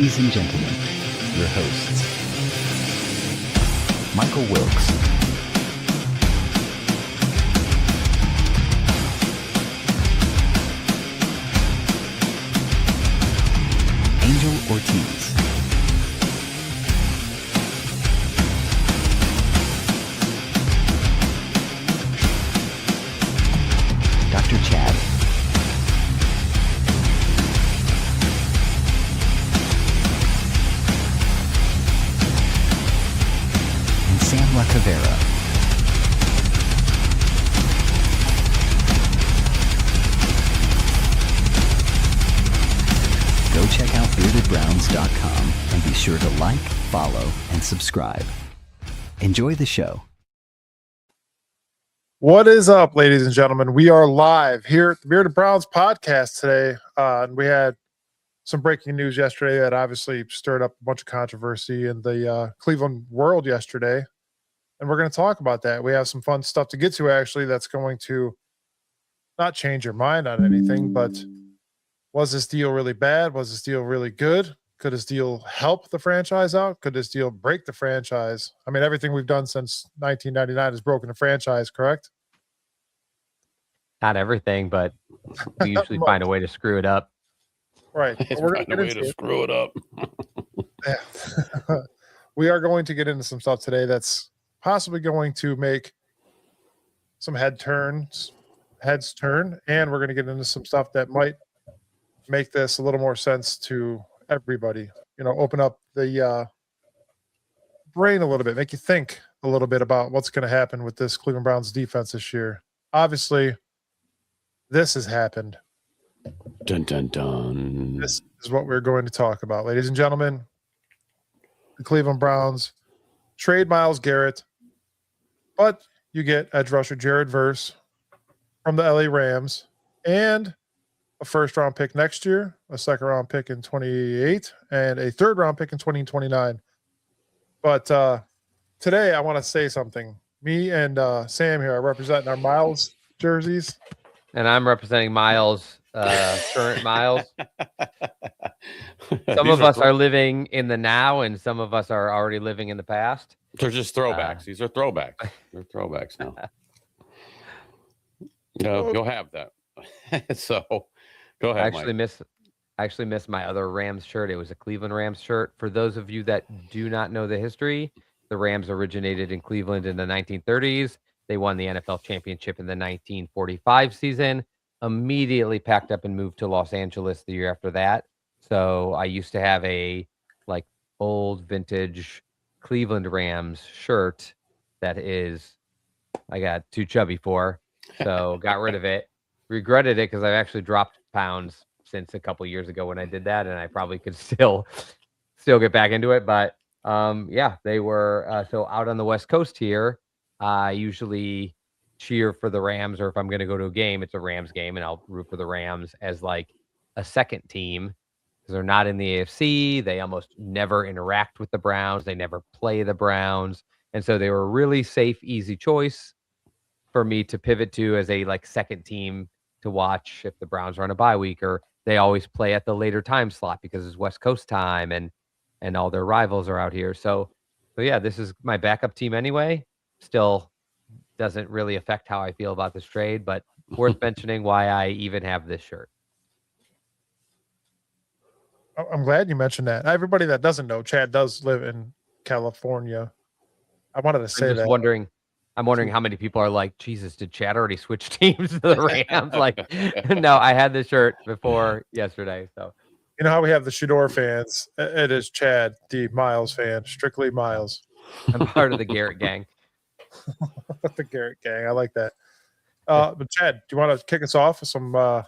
Ladies and gentlemen, your hosts, Michael Wilkes, Angel Ortiz, Dr. Chad, and Sam La Cavera. Go check out beardedbrowns.com and be sure to like, follow, and subscribe. Enjoy the show. What is up, ladies and gentlemen? We are live here at the Bearded Browns podcast today. And we had some breaking news yesterday that obviously stirred up a bunch of controversy in the Cleveland world yesterday. And we're going to talk about that. We have some fun stuff to get to, actually, that's going to not change your mind on anything, but was this deal really bad? Was this deal really good? Could this deal help the franchise out? Could this deal break the franchise? I mean, everything we've done since 1999 has broken the franchise, correct? Not everything, but we usually find a way to screw it up. Right. We're going to way to screw it up. Yeah. We are going to get into some stuff today that's possibly going to make some heads turn, and we're going to get into some stuff that might make this a little more sense to everybody. You know, open up the brain a little bit, make you think a little bit about what's going to happen with this Cleveland Browns defense this year. Obviously, this has happened. Dun, dun, dun. This is what we're going to talk about, ladies and gentlemen. The Cleveland Browns trade Myles Garrett, but you get edge rusher Jared Verse from the LA Rams and a first-round pick next year, a second-round pick in 28, and a third-round pick in 2029. But today I want to say something. Me and Sam here are representing our Myles jerseys. And I'm representing Myles, current Myles. Some of us are living in the now, and some of us are already living in the past. They're just throwbacks. These are throwbacks. They're throwbacks now. No, you'll have that. So go ahead. I actually missed my other Rams shirt. It was a Cleveland Rams shirt. For those of you that do not know the history, the Rams originated in Cleveland in the 1930s. They won the NFL championship in the 1945 season, immediately packed up and moved to Los Angeles the year after that. So I used to have a like old vintage Cleveland Rams shirt that I got too chubby for. So got rid of it. Regretted it because I've actually dropped pounds since a couple years ago when I did that, and I probably could still get back into it. But yeah, they were so out on the West Coast here. I usually cheer for the Rams, or if I'm going to go to a game, it's a Rams game, and I'll root for the Rams as like a second team because they're not in the AFC. They almost never interact with the Browns. They never play the Browns, and so they were a really safe, easy choice for me to pivot to as a like second team to watch if the Browns are on a bye week, or they always play at the later time slot because it's West Coast time and all their rivals are out here. So yeah, this is my backup team anyway. Still doesn't really affect how I feel about this trade, but worth mentioning why I even have this shirt. I'm glad you mentioned that. Everybody that doesn't know, Chad does live in California. I wanted to say that. I'm wondering how many people are like, Jesus, did Chad already switch teams to the Rams? Like, no, I had this shirt before yesterday. So, you know how we have the Shador fans? It is Chad, the Myles fan, strictly Myles. I'm part of the Garrett gang. The Garrett gang. I like that. But Chad, do you want to kick us off with some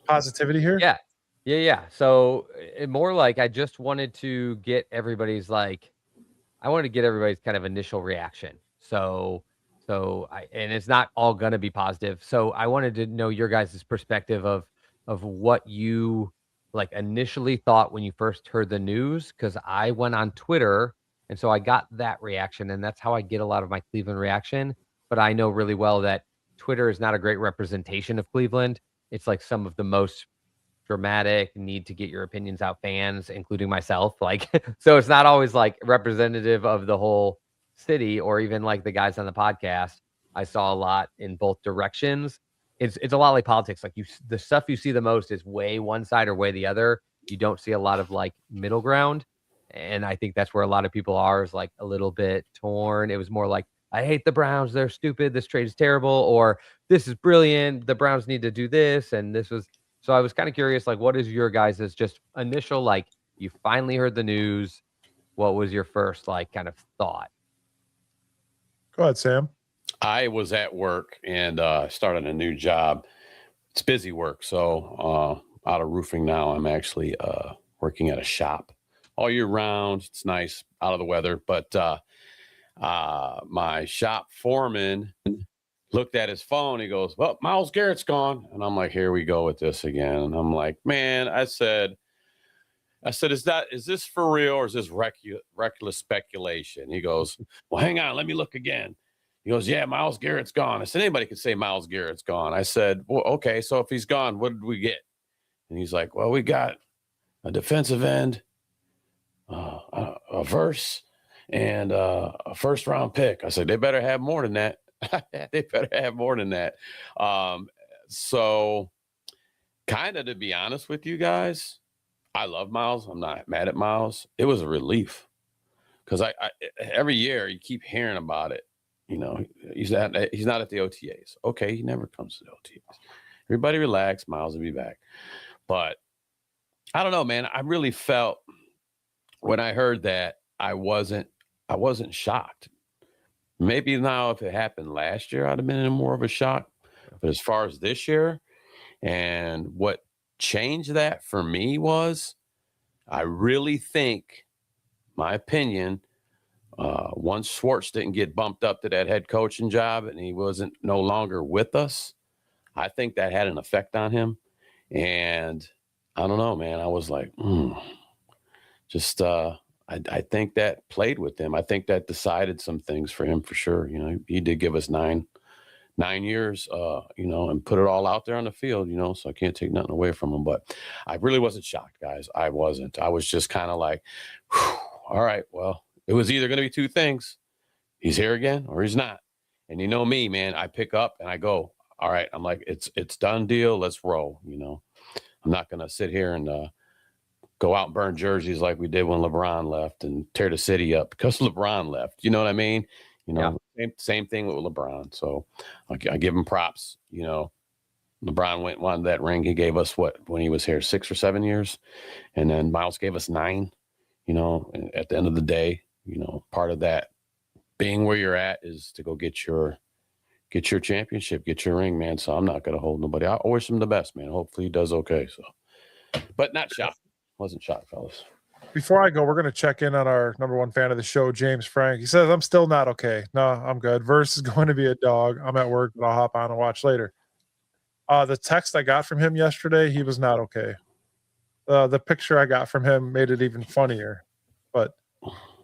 positivity here? Yeah. So more like I just wanted to get everybody's kind of initial reaction. So and it's not all going to be positive. So I wanted to know your guys' perspective of what you like initially thought when you first heard the news, because I went on Twitter and so I got that reaction, and that's how I get a lot of my Cleveland reaction. But I know really well that Twitter is not a great representation of Cleveland. It's like some of the most dramatic, need to get your opinions out fans, including myself. Like, so it's not always like representative of the whole city or even like the guys on the podcast. I saw a lot in both directions. It's a lot like politics. Like the stuff you see the most is way one side or way the other. You don't see a lot of like middle ground. And I think that's where a lot of people are, is like a little bit torn. It was more like, I hate the Browns. They're stupid. This trade is terrible. Or this is brilliant. The Browns need to do this. And this was, so I was kind of curious, like, what is your guys' just initial, like, you finally heard the news. What was your first, like, kind of thought? Go ahead, Sam. I was at work and started a new job. It's busy work. So out of roofing now, I'm actually working at a shop all year round. It's nice out of the weather. But my shop foreman looked at his phone. He goes, well, Myles Garrett's gone. And I'm like, here we go with this again. And I'm like, man, I said, is this for real or is this reckless speculation? He goes, well, hang on, let me look again. He goes, yeah, Myles Garrett's gone. I said, anybody could say Myles Garrett's gone. I said, well, okay, so if he's gone, what did we get? And he's like, well, we got a defensive end, a verse, and a first-round pick. I said, they better have more than that. They better have more than that. So kind of, to be honest with you guys, I love Myles. I'm not mad at Myles. It was a relief because I every year you keep hearing about it. You know, he's not at the OTAs. Okay, he never comes to the OTAs. Everybody relax. Myles will be back. But I don't know, man. I really felt when I heard that I wasn't shocked. Maybe now if it happened last year, I'd have been in more of a shock. But as far as this year, and what changed that for me was, I really think, my opinion, once Schwartz didn't get bumped up to that head coaching job and he wasn't no longer with us, I think that had an effect on him. And I don't know, man. I was like, I think that played with him. I think that decided some things for him for sure. You know, he did give us nine years, and put it all out there on the field, so I can't take nothing away from him. But I really wasn't shocked, guys. I wasn't. I was just kind of like, all right, well, it was either going to be two things. He's here again or he's not. And you know me, man, I pick up and I go, all right, I'm like, it's done deal. Let's roll. I'm not going to sit here and go out and burn jerseys like we did when LeBron left and tear the city up because LeBron left. You know what I mean? Same thing with LeBron. So I give him props. LeBron won that ring. He gave us when he was here, 6 or 7 years. And then Myles gave us 9, and at the end of the day, part of that being where you're at is to go get your championship, get your ring, man. So I'm not going to hold nobody. I wish him the best, man. Hopefully he does okay. So, but not shocked. Wasn't shocked, fellas. Before I go, we're going to check in on our number one fan of the show, James Frank. He says, I'm still not okay. No, I'm good. Verse is going to be a dog. I'm at work, but I'll hop on and watch later. The text I got from him yesterday, he was not okay. The picture I got from him made it even funnier. But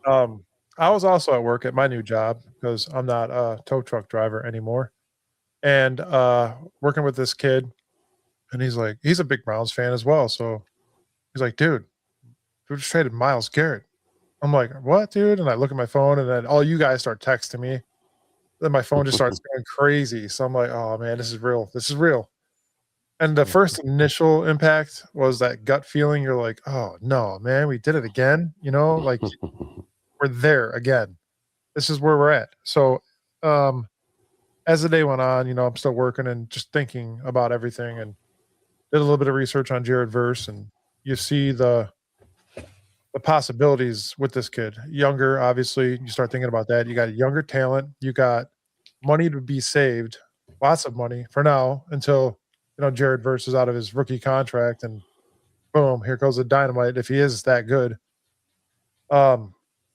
I was also at work at my new job because I'm not a tow truck driver anymore. And working with this kid, and he's like, he's a big Browns fan as well. So he's like, dude, we just traded Myles Garrett. I'm like, what, dude? And I look at my phone, and then all you guys start texting me. Then my phone just starts going crazy. So I'm like, oh, man, this is real. This is real. And the first initial impact was that gut feeling. You're like, oh, no, man, we did it again. Like we're there again. This is where we're at. So as the day went on, I'm still working and just thinking about everything, and did a little bit of research on Jared Verse, and you see the possibilities with this kid. Younger, obviously, you start thinking about that. You got younger talent. You got money to be saved, lots of money for now until, Jared Verse is out of his rookie contract, and boom, here goes the dynamite if he is that good.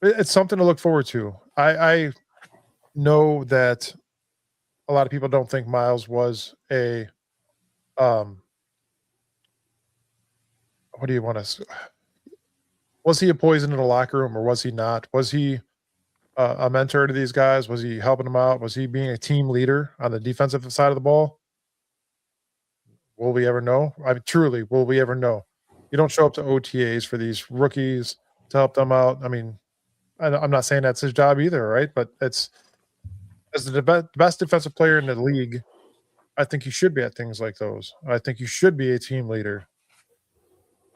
It's something to look forward to. I know that a lot of people don't think Myles was a what do you want to? Was he a poison in the locker room or was he not? Was he a mentor to these guys? Was he helping them out? Was he being a team leader on the defensive side of the ball? Will we ever know? I mean, truly, will we ever know? You don't show up to OTAs for these rookies to help them out. I mean, I'm not saying that's his job either, right? But it's as the best defensive player in the league, I think you should be at things like those. I think you should be a team leader.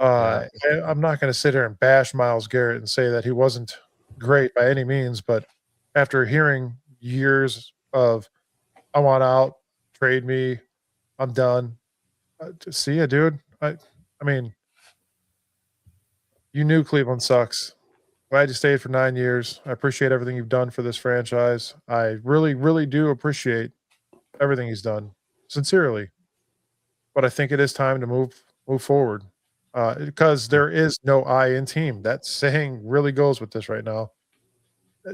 Yeah. I'm not going to sit here and bash Myles Garrett and say that he wasn't great by any means, but after hearing years of "I want out, trade me, I'm done," see ya, dude. I mean, you knew Cleveland sucks. Glad you stayed for 9 years. I appreciate everything you've done for this franchise. I really, really do appreciate everything he's done, sincerely. But I think it is time to move forward because there is no I in team. That saying really goes with this right now.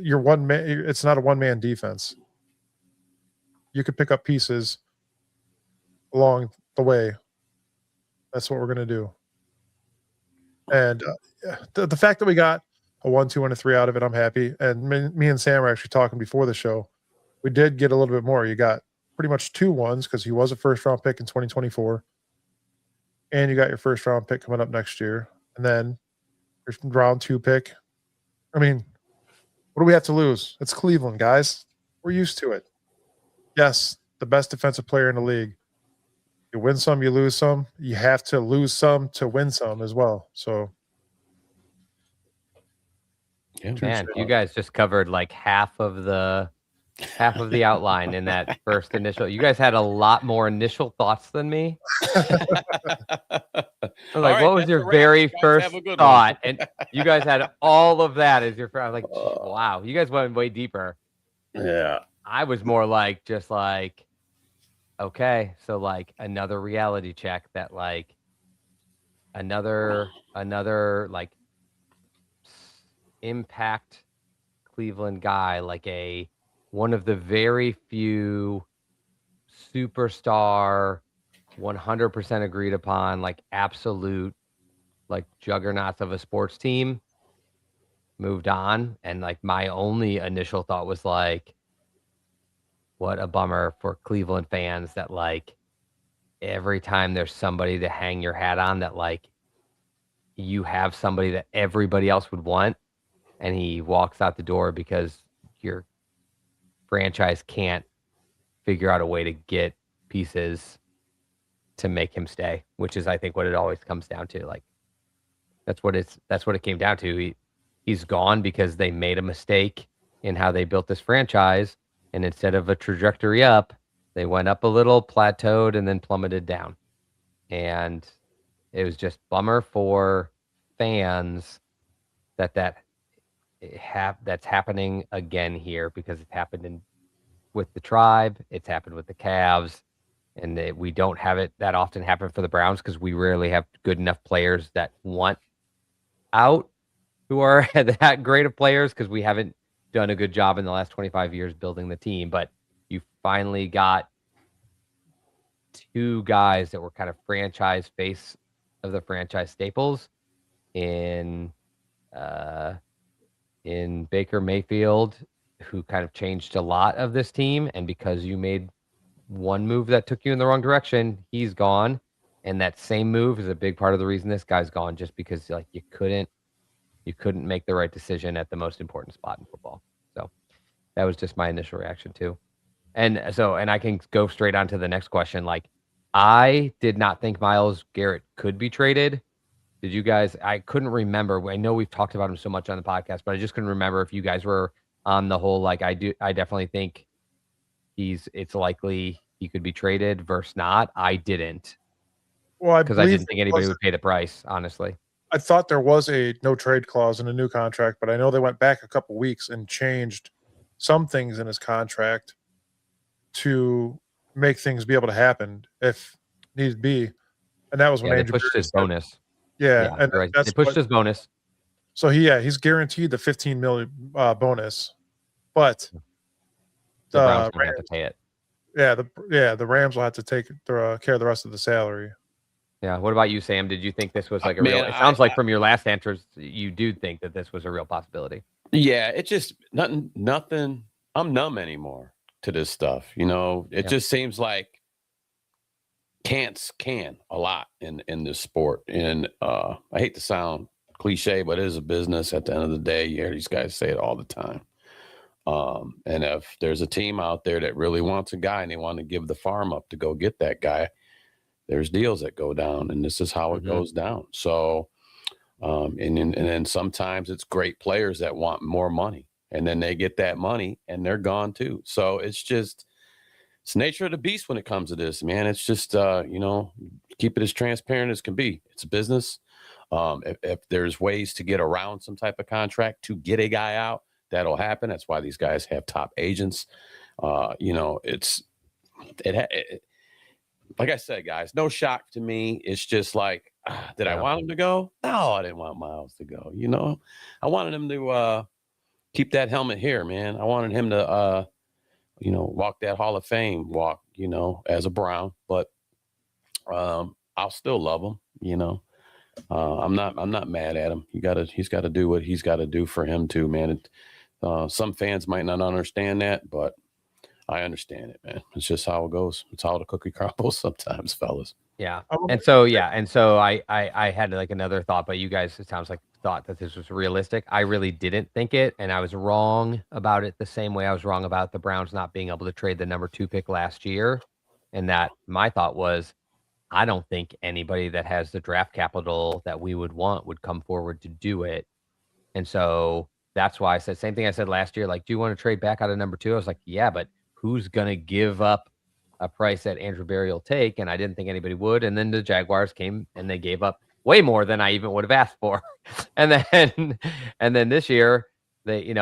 You're one man. It's not a one man defense. You could pick up pieces along the way. That's what we're going to do. And the fact that we got a 1, 2, and a 3 out of it, I'm happy. And me and Sam were actually talking before the show. We did get a little bit more. You got pretty much 2 1s because he was a first round pick in 2024. And you got your first round pick coming up next year. And then your round 2 pick. I mean, what do we have to lose? It's Cleveland, guys. We're used to it. Yes, the best defensive player in the league. You win some, you lose some. You have to lose some to win some as well. So, Yeah. Man, you guys just covered like half of the outline in that first initial. You guys had a lot more initial thoughts than me. Like, what was your very first thought? And you guys had all of that as your first. I was like, wow, you guys went way deeper. Yeah. I was more like, just like, okay, so like another reality check that like another like impact Cleveland guy, like one of the very few superstar 100% agreed upon, like absolute like juggernauts of a sports team moved on. And like my only initial thought was like, what a bummer for Cleveland fans that like every time there's somebody to hang your hat on, that like you have somebody that everybody else would want and he walks out the door because your franchise can't figure out a way to get pieces to make him stay, which is I think what it always comes down to. Like that's what it came down to. He's gone because they made a mistake in how they built this franchise, and instead of a trajectory up, they went up a little, plateaued, and then plummeted down. And it was just bummer for fans that's happening again here, because it's happened with the Tribe, it's happened with the Cavs, and we don't have it that often happen for the Browns because we rarely have good enough players that want out, who are that great of players, because we haven't done a good job in the last 25 years building the team. But you finally got 2 guys that were kind of franchise face of the franchise staples in Baker Mayfield, who kind of changed a lot of this team. And because you made one move that took you in the wrong direction, he's gone. And that same move is a big part of the reason this guy's gone, just because like you couldn't make the right decision at the most important spot in football. So that was just my initial reaction too. And I can go straight on to the next question. Like, I did not think Myles Garrett could be traded. Did you guys? I couldn't remember. I know we've talked about him so much on the podcast, but I just couldn't remember if you guys were on the whole, like I definitely think it's likely he could be traded versus not. I didn't. well, because I didn't think anybody would pay the price, honestly. I thought there was a no trade clause in a new contract, but I know they went back a couple weeks and changed some things in his contract to make things be able to happen if need be. And that was when They Andrew pushed Berry his said- bonus. Yeah, and right. that's They pushed what- his bonus. So he's guaranteed the 15 million bonus, but The Browns going to have to pay it. the Rams will have to take care of the rest of the salary. Yeah. What about you, Sam? Did you think this was like a Man, real? It sounds like from your last answers, you do think that this was a real possibility. Yeah, it just nothing. I'm numb anymore to this stuff. You know, it just seems like can'ts can a lot in this sport. And I hate to sound cliche, but it is a business at the end of the day. You hear these guys say it all the time. And if there's a team out there that really wants a guy and they want to give the farm up to go get that guy, there's deals that go down, and this is how it goes down. So, and then sometimes it's great players that want more money, and then they get that money and they're gone too. So it's nature of the beast when it comes to this, man. It's just, keep it as transparent as can be. It's a business. If there's ways to get around some type of contract to get a guy out, that'll happen. That's why these guys have top agents. Like I said, guys, no shock to me. It's just like, did I want him to go? No, I didn't want Myles to go. I wanted him to keep that helmet here, man. I wanted him to, walk that Hall of Fame walk, as a Brown. But I'll still love him. I'm not mad at him. He's got to do what he's got to do for him too, man. Some fans might not understand that, but I understand it, man. It's just how it goes. It's how the cookie crumbles sometimes, fellas. Yeah. And so I had like another thought, but you guys, it sounds like thought that this was realistic. I really didn't think it, and I was wrong about it the same way I was wrong about the Browns not being able to trade the number 2 pick last year. And that my thought was, I don't think anybody that has the draft capital that we would want would come forward to do it. And so that's why I said same thing I said last year. Like, do you want to trade back out of number 2? I was like, yeah, but who's going to give up a price that Andrew Berry will take? And I didn't think anybody would. And then the Jaguars came and they gave up way more than I even would have asked for. and then this year, they,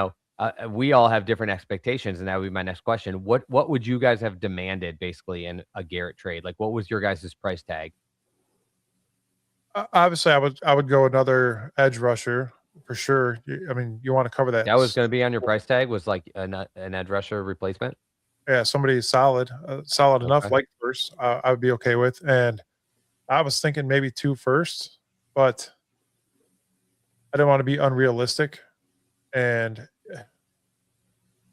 we all have different expectations. And that would be my next question. What would you guys have demanded basically in a Garrett trade? Like, what was your guys' price tag? Obviously, I would go another edge rusher for sure. You want to cover that. That was going to be on your price tag, was like an edge rusher replacement. Yeah, somebody solid enough, like first, I would be okay with. And I was thinking maybe 2 firsts, but I didn't want to be unrealistic. And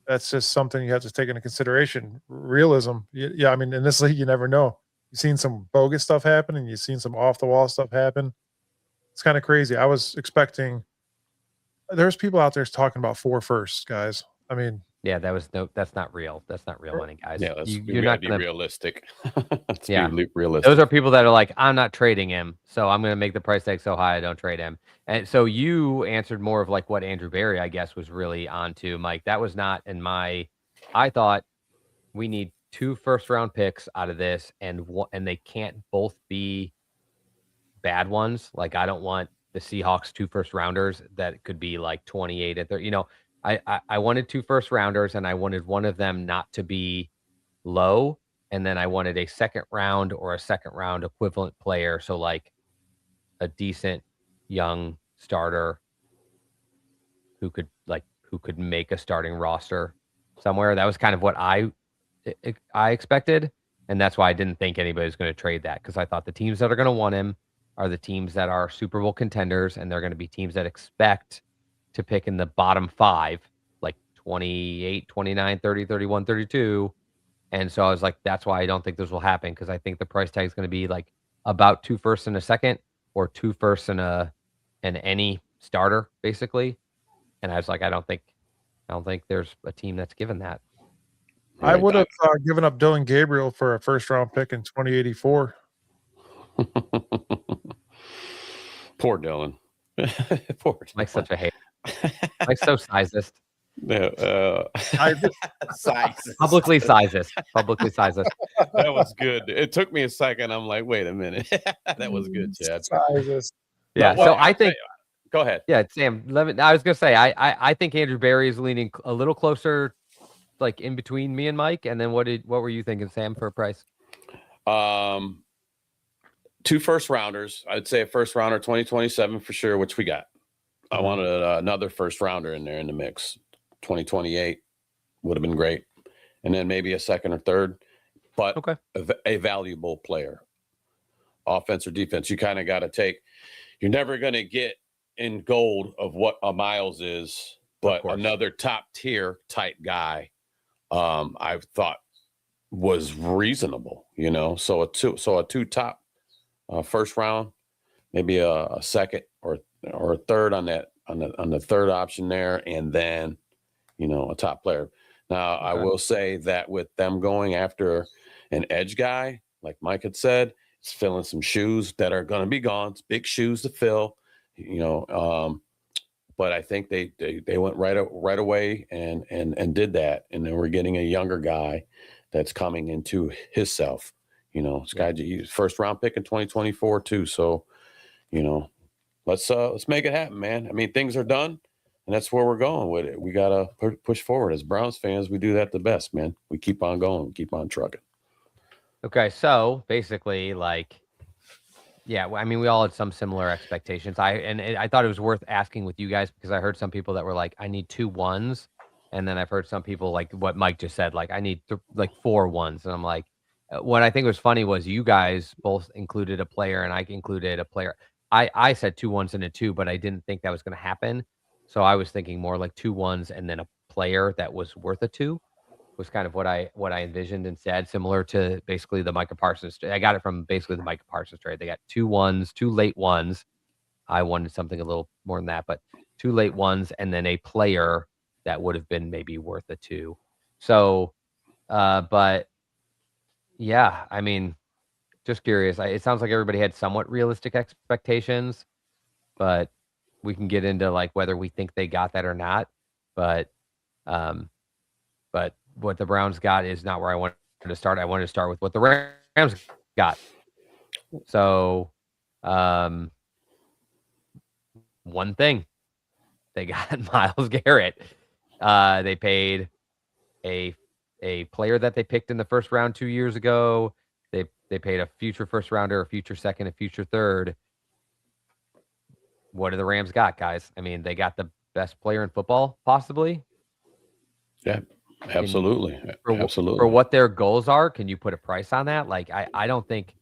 that's just something you have to take into consideration. Realism. Yeah, in this league, you never know. You've seen some bogus stuff happen, and you've seen some off-the-wall stuff happen. It's kind of crazy. I was expecting – there's people out there talking about 4 firsts, guys. Yeah, that's not real. That's not real money, guys. Yeah, you're not be gonna, realistic. Be realistic. Those are people that are like, I'm not trading him, so I'm going to make the price tag so high I don't trade him. And so you answered more of like what Andrew Berry, I guess, was really onto, Mike. That was not in my. I thought we need 2 first-round picks out of this, and they can't both be bad ones. Like, I don't want the Seahawks 2 first-rounders that could be like 28 and 30. I wanted 2 first-rounders, and I wanted one of them not to be low, and then I wanted a second-round or a second-round equivalent player, so like a decent young starter who could make a starting roster somewhere. That was kind of what I expected, and that's why I didn't think anybody was going to trade that, because I thought the teams that are going to want him are the teams that are Super Bowl contenders, and they're going to be teams that expect to pick in the bottom 5, like 28, 29, 30, 31, 32. And so I was like, that's why I don't think this will happen, because I think the price tag is going to be like about 2 firsts and a second, or 2 firsts and any starter, basically. And I was like, I don't think there's a team that's given that. I would have given up Dylan Gabriel for a first-round pick in 2084. Poor Dylan. Poor Dylan. Mike's such a hater. Mike's so sizist. Publicly sizist. That was good. It took me a second. I'm like, wait a minute. That was good, Chad. Sizist. Yeah. So I think. Go ahead. Yeah, Sam. I was gonna say I think Andrew Berry is leaning a little closer, like in between me and Mike. And then what were you thinking, Sam, for a price? 2 first-rounders. I'd say a first-rounder 2027 for sure, which we got. I wanted another first-rounder in there in the mix. 2028 would have been great. And then maybe a second or third, but a valuable player. Offense or defense, you kind of got to take. You're never going to get in gold of what a Myles is, but another top-tier type guy, I've thought was reasonable, you know. So a two top first round, maybe a second or a third on the third option there, and then, you know, a top player. Now, I will say that with them going after an edge guy, like Mike had said, it's filling some shoes that are going to be gone. It's big shoes to fill, you know. But I think they went right away and did that, and then we're getting a younger guy that's coming into himself. You know, this guy, first round pick in 2024 too. So, you know, let's make it happen, man. I mean, things are done, and that's where we're going with it. We gotta push forward as Browns fans. We do that the best, man. We keep on going, keep on trucking. Okay, so basically, like, yeah, I mean, we all had some similar expectations. I thought it was worth asking with you guys because I heard some people that were like, I need 2 1s, and then I've heard some people like what Mike just said, like I need like 4 1s, and I'm like, what I think was funny was you guys both included a player, and I included a player. I said 2 1s and a 2, but I didn't think that was going to happen, so I was thinking more like 2 1s and then a player that was worth a 2. Was kind of what I envisioned and said, similar to basically the Micah Parsons. I got it from basically the Micah Parsons trade. They got 2 1s, 2 late 1s. I wanted something a little more than that, but 2 late 1s and then a player that would have been maybe worth a 2. So, but yeah, I mean, just curious. It sounds like everybody had somewhat realistic expectations, but we can get into like whether we think they got that or not. But what the Browns got is not where I wanted to start. I wanted to start with what the Rams got. So, one thing, they got Myles Garrett. They paid a player that they picked in the first round 2 years ago. They paid a future first rounder, a future second, a future third. What do the Rams got, guys? I mean, they got the best player in football, possibly. Yeah, absolutely. Absolutely. For what their goals are, can you put a price on that? Like, I don't think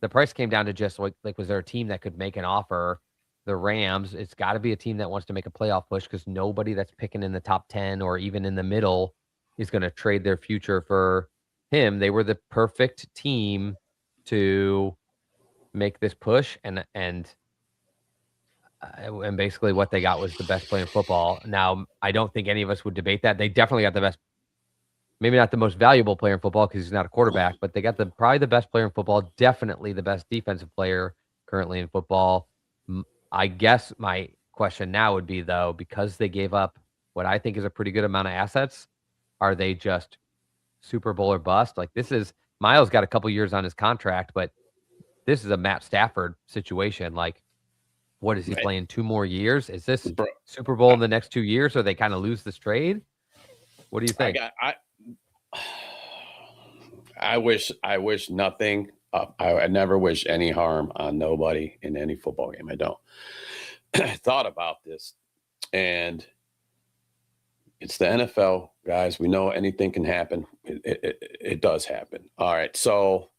the price came down to just like was there a team that could make an offer? The Rams, it's got to be a team that wants to make a playoff push because nobody that's picking in the top 10 or even in the middle is going to trade their future for him. They were the perfect team to make this push, and basically what they got was the best player in football. Now, I don't think any of us would debate that. They definitely got the best, maybe not the most valuable player in football because he's not a quarterback, but they got probably the best player in football, definitely the best defensive player currently in football. I guess my question now would be, though, because they gave up what I think is a pretty good amount of assets, are they just Super Bowl or bust? Like, this is, Myles got a couple years on his contract, but this is a Matt Stafford situation. Like, what is he playing 2 more years? Is this Super Bowl in the next 2 years, or they kind of lose this trade? What do you think? I wish nothing. I never wish any harm on nobody in any football game. I don't. I thought about this, and it's the NFL, guys. We know anything can happen. It does happen. All right. So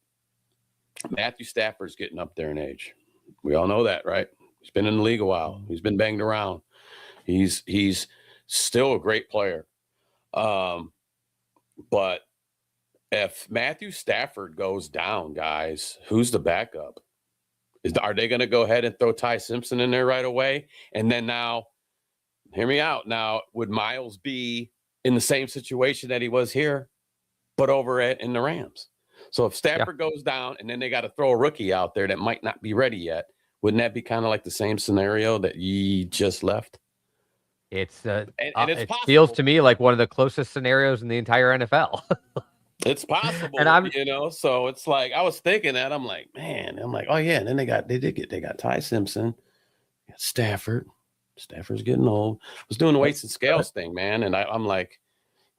Matthew Stafford's getting up there in age. We all know that, right? He's been in the league a while. He's been banged around. He's still a great player. But if Matthew Stafford goes down, guys, who's the backup? Are they going to go ahead and throw Ty Simpson in there right away? And then now, hear me out. Now, would Myles be in the same situation that he was here, but over in the Rams? So if Stafford goes down and then they got to throw a rookie out there that might not be ready yet, wouldn't that be kind of like the same scenario that you just left? It's it feels to me like one of the closest scenarios in the entire NFL. It's possible, so it's like, I was thinking that, I'm like, oh yeah. And then they got Ty Simpson, Stafford's getting old. I was doing the weights and scales thing, man. And I'm like,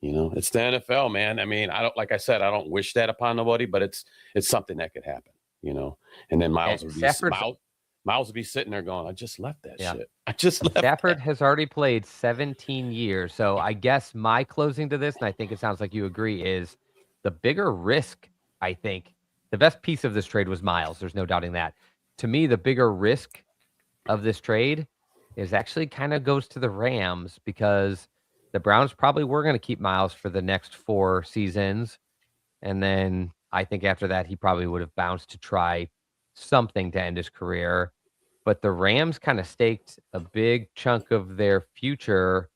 it's the NFL, man. I mean, I don't wish that upon nobody, but it's something that could happen, and then Myles would be sitting there going, I just left that shit. I just left Stafford has already played 17 years. So I guess my closing to this, and I think it sounds like you agree, is the bigger risk. I think the best piece of this trade was Myles. There's no doubting that. To me, the bigger risk of this trade is actually kind of goes to the Rams, because the Browns probably were going to keep Myles for the next 4 seasons. And then I think after that, he probably would have bounced to try something to end his career. But the Rams kind of staked a big chunk of their future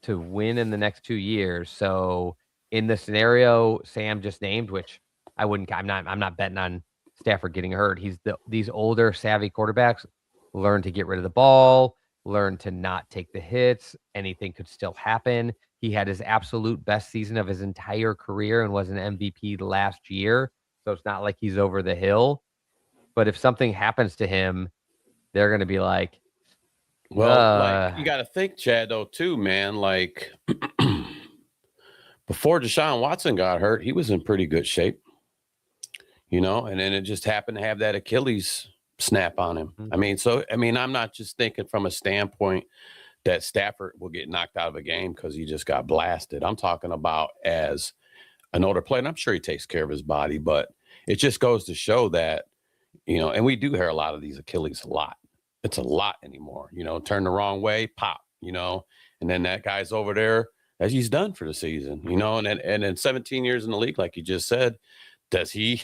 to win in the next 2 years. So in the scenario Sam just named, which I'm not betting on Stafford getting hurt. These older savvy quarterbacks learn to get rid of the ball, learn to not take the hits. Anything could still happen. He had his absolute best season of his entire career and was an MVP last year. So it's not like he's over the hill. But if something happens to him, they're going to be like, Well, like you got to think, Chad, though, too, man. Like before Deshaun Watson got hurt, he was in pretty good shape, and then it just happened to have that Achilles snap on him. Mm-hmm. I'm not just thinking from a standpoint that Stafford will get knocked out of a game because he just got blasted. I'm talking about as an older player, and I'm sure he takes care of his body, but it just goes to show that, and we do hear a lot of these Achilles a lot. It's a lot anymore, turn the wrong way, pop, and then that guy's over there as he's done for the season, and then 17 years in the league, like you just said, is he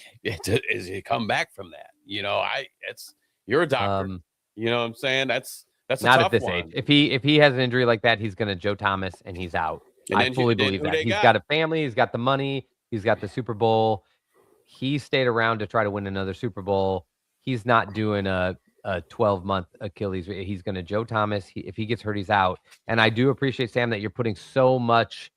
come back from that? You're a doctor, you know what I'm saying? That's not a at this one. age. If he has an injury like that, he's going to Joe Thomas and he's out. And I fully believe that. He's got a family. He's got the money. He's got the Super Bowl. He stayed around to try to win another Super Bowl. He's not doing a 12-month Achilles. He's going to Joe Thomas. If he gets hurt, he's out. And I do appreciate, Sam, that you're putting so much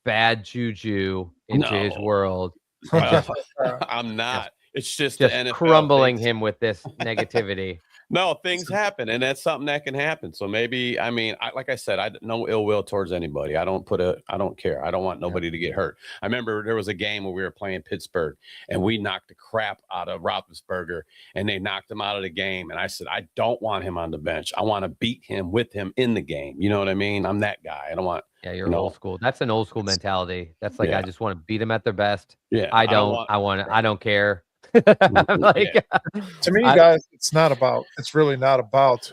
bad juju into his world. I'm not. It's just the NFL crumbling him with this negativity. No, things happen, and that's something that can happen. So maybe, like I said, I no ill will towards anybody. I don't care. I don't want nobody to get hurt. I remember there was a game where we were playing Pittsburgh, and we knocked the crap out of Roethlisberger, and they knocked him out of the game. And I said, I don't want him on the bench. I want to beat him with him in the game. You know what I mean? I'm that guy. I don't want. Yeah, you're old school. That's an old school mentality. That's like, I just want to beat them at their best. Yeah, I don't care. I'm like, to me, guys, it's really not about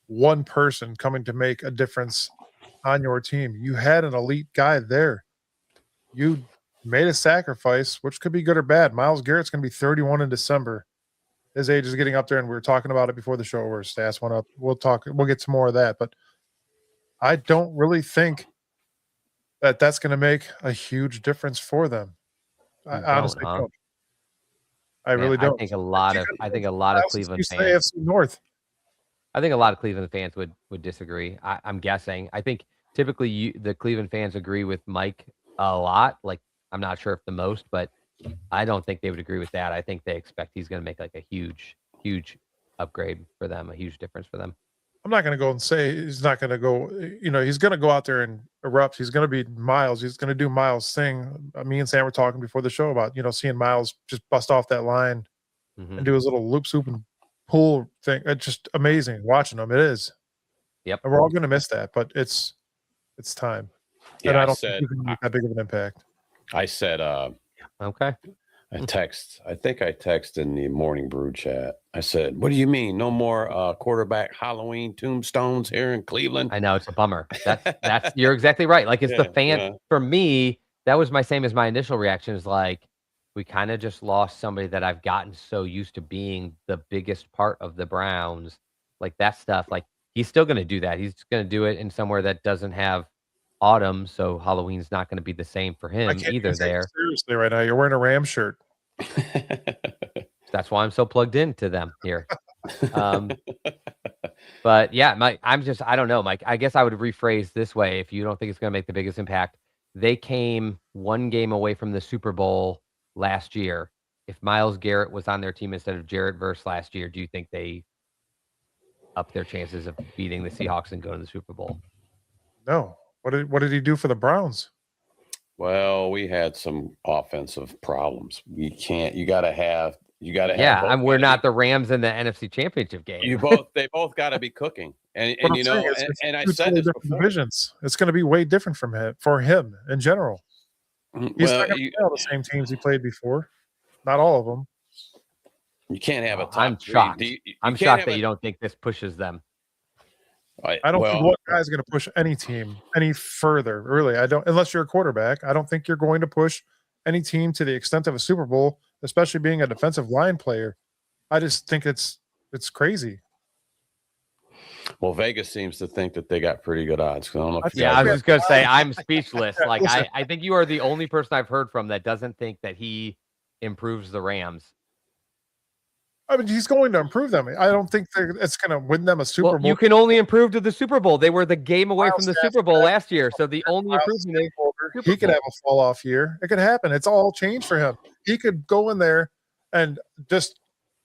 one person coming to make a difference on your team. You had an elite guy there. You made a sacrifice, which could be good or bad. Myles Garrett's going to be 31 in December. His age is getting up there, and we were talking about it before the show where his stats went up. We'll get to more of that, but I don't really think that that's going to make a huge difference for them. I honestly don't. I really don't. I think a lot of Cleveland fans. North. I think a lot of Cleveland fans would disagree. I'm guessing. I think typically the Cleveland fans agree with Mike a lot. Like, I'm not sure if the most, but I don't think they would agree with that. I think they expect he's going to make like a huge, huge upgrade for them, a huge difference for them. I'm not going to go and say he's not going to go, he's going to go out there and erupt. He's going to be Myles. He's going to do Myles' thing. Me and Sam were talking before the show about, seeing Myles just bust off that line and do his little loop swoop and pull thing. It's just amazing watching him. It is. Yep. And we're all going to miss that, but it's time. Yeah, and I don't think he's going to make that big of an impact. I said, okay. I think I texted in the morning brew chat. I said, what do you mean? No more quarterback Halloween tombstones here in Cleveland? I know, it's a bummer. That's you're exactly right. Like, it's the fan. For me, that was my initial reaction is like, we kind of just lost somebody that I've gotten so used to being the biggest part of the Browns. Like, that stuff, like, he's still going to do that. He's going to do it in somewhere that doesn't have autumn, so Halloween's not going to be the same for him either there. Seriously, right now, you're wearing a Ram shirt. That's why I'm so plugged into them here. But yeah, Mike, I don't know, Mike. I guess I would rephrase this way. If you don't think it's going to make the biggest impact, they came one game away from the Super Bowl last year. If Myles Garrett was on their team instead of Jarrett Verse last year, do you think they up their chances of beating the Seahawks and going to the Super Bowl? No. What did he do for the Browns? Well, we had some offensive problems. You got to have. Yeah, we're not the Rams in the NFC Championship game. They both got to be cooking, and I said this before. Divisions. It's going to be way different for him in general. He's not going to play all the same teams he played before. Not all of them. You can't have a top I'm three. shocked. I'm shocked that you don't think this pushes them. I don't think one guy's going to push any team any further. Really, I don't. Unless you're a quarterback, I don't think you're going to push any team to the extent of a Super Bowl, especially being a defensive line player. I just think it's crazy. Well, Vegas seems to think that they got pretty good odds. I don't know if Yeah, I was just gonna say I'm speechless. Like I think you are the only person I've heard from that doesn't think that he improves the Rams. I mean, he's going to improve them. I don't think it's going to win them a Super Bowl. You can only improve to the Super Bowl. They were the game away from the Myles Super Bowl Garrett, last year. So the only improvement is he could have a fall off year. It could happen. It's all change for him. He could go in there and just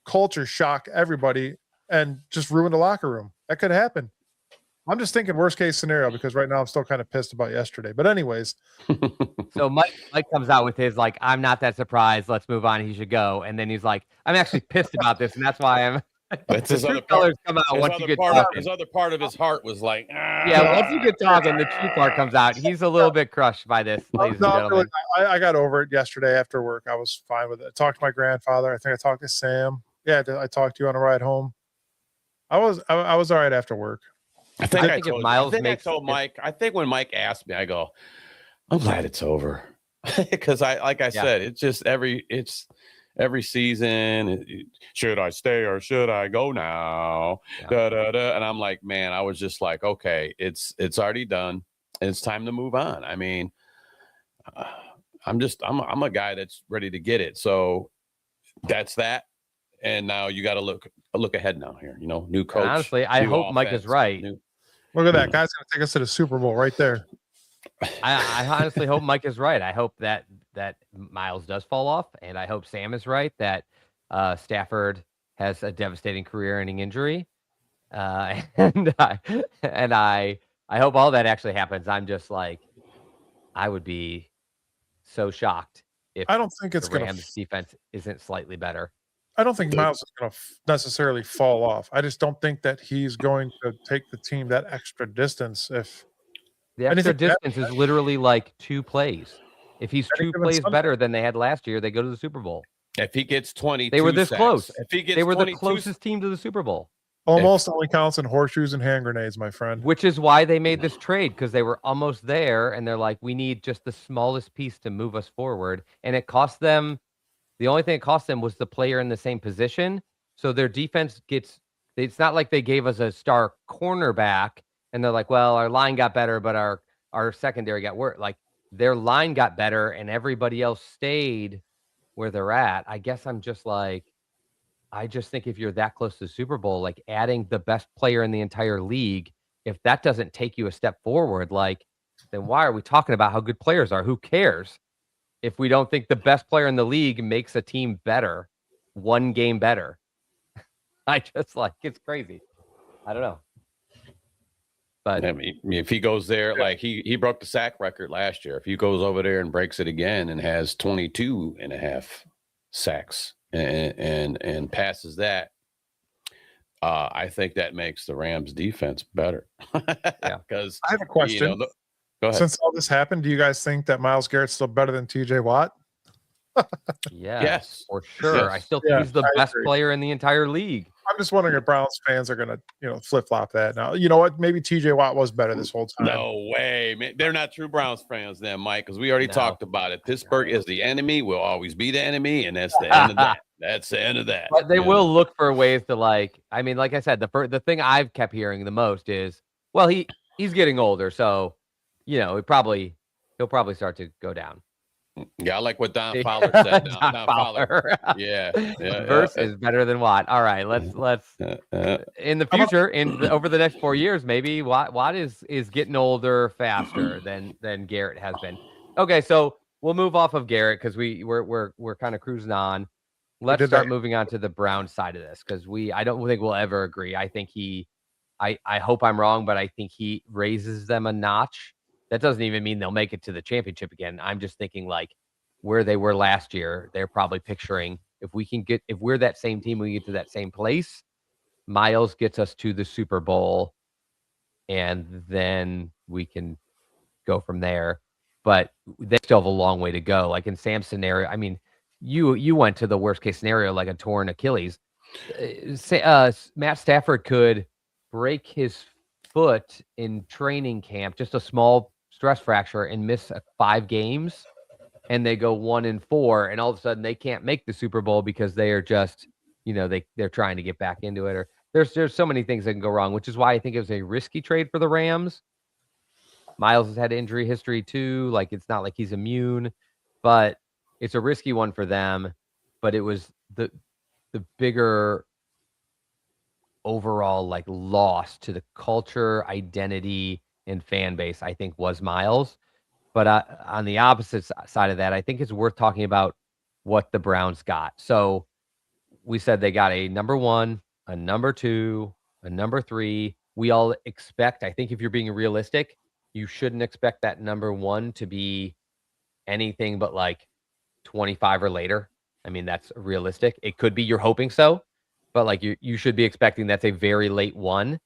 culture shock everybody and just ruin the locker room. That could happen. I'm just thinking worst case scenario because right now I'm still kind of pissed about yesterday. But anyways. So Mike comes out with his like, I'm not that surprised. Let's move on. He should go. And then he's like, I'm actually pissed about this, and that's why I'm. That's his other colors come out once you get talking. His other part of his heart was like, yeah. Once you get talking, the true part comes out. He's a little bit crushed by this, ladies and gentlemen. Really, I got over it yesterday after work. I was fine with it. I talked to my grandfather. I think I talked to Sam. Yeah, I talked to you on the ride home. I was all right after work. I think I told Mike. I think when Mike asked me, I go, I'm glad it's over because I said, it's just every season. Should I stay or should I go now? Yeah. And I'm like, man, I was just like, okay, it's already done. It's time to move on. I mean, I'm a guy that's ready to get it. So that's that. And now you got to look ahead now here. You know, new coach. And honestly, I hope Mike is right. Look at that guy's going to take us to the Super Bowl right there. I honestly hope Mike is right. I hope that Myles does fall off, and I hope Sam is right that Stafford has a devastating career-ending injury, and I hope all that actually happens. I'm just like, I would be so shocked if I don't think it's the Rams defense isn't slightly better. I don't think Myles is going to necessarily fall off. I just don't think that he's going to take the team that extra distance. If the extra distance is literally like 2 plays. If he's 2 plays better than they had last year, they go to the Super Bowl. If he gets 20, they were this close. If he gets they were the closest team to the Super Bowl. Almost only counts in horseshoes and hand grenades, my friend. Which is why they made this trade, because they were almost there, and they're like, we need just the smallest piece to move us forward. And it cost them. The only thing it cost them was the player in the same position. So their defense it's not like they gave us a star cornerback and they're like, well, our line got better, but our secondary got worse. Like their line got better and everybody else stayed where they're at. I guess I'm just like, I just think if you're that close to the Super Bowl, like adding the best player in the entire league, if that doesn't take you a step forward, like, then why are we talking about how good players are? Who cares? If we don't think the best player in the league makes a team better, one game better. I just like, it's crazy. I don't know. But I mean, if he goes there, like he broke the sack record last year. If he goes over there and breaks it again and has 22.5 sacks and passes that, I think that makes the Rams defense better. Because I have a question. Go ahead. Since all this happened, do you guys think that Myles Garrett's still better than TJ Watt? Yes, for sure. Yes. I still think he's the best player in the entire league. I'm just wondering if Browns fans are going to, flip-flop that. Now, you know what? Maybe TJ Watt was better this whole time. No way. Man. They're not true Browns fans then, Mike, because we already talked about it. Pittsburgh is the enemy, will always be the enemy, and that's the end of that. That's the end of that. But they will look for ways to like I said, the thing I've kept hearing the most is, well, he's getting older, so, he'll probably start to go down. Yeah, I like what Don Fowler said. Don Fowler. Yeah. Verse is better than Watt. All right, let's in the future, over the next 4 years, maybe Watt is getting older faster than Garrett has been. Okay, so we'll move off of Garrett because we're kind of cruising on. Let's start moving on to the Brown side of this because I don't think we'll ever agree. I think I hope I'm wrong, but I think he raises them a notch. That doesn't even mean they'll make it to the championship again. I'm just thinking like where they were last year, they're probably picturing if we're that same team, we get to that same place, Myles gets us to the Super Bowl and then we can go from there. But they still have a long way to go. Like in Sam's scenario, I mean, you went to the worst case scenario, like a torn Achilles. Matt Stafford could break his foot in training camp, just a small stress fracture, and miss 5 games, and they go 1-4, and all of a sudden they can't make the Super Bowl because they are just, they're trying to get back into it. Or there's so many things that can go wrong, which is why I think it was a risky trade for the Rams. Myles has had injury history too. Like, it's not like he's immune, but it's a risky one for them. But it was the bigger overall like loss to the culture, identity, and fan base, I think, was Myles. But on the opposite side of that, I think it's worth talking about what the Browns got. So we said they got a number 1, a number 2, a number 3. We all expect, I think if you're being realistic, you shouldn't expect that number 1 to be anything but like 25 or later. I mean, that's realistic. It could be you're hoping so, but like you should be expecting that's a very late 1.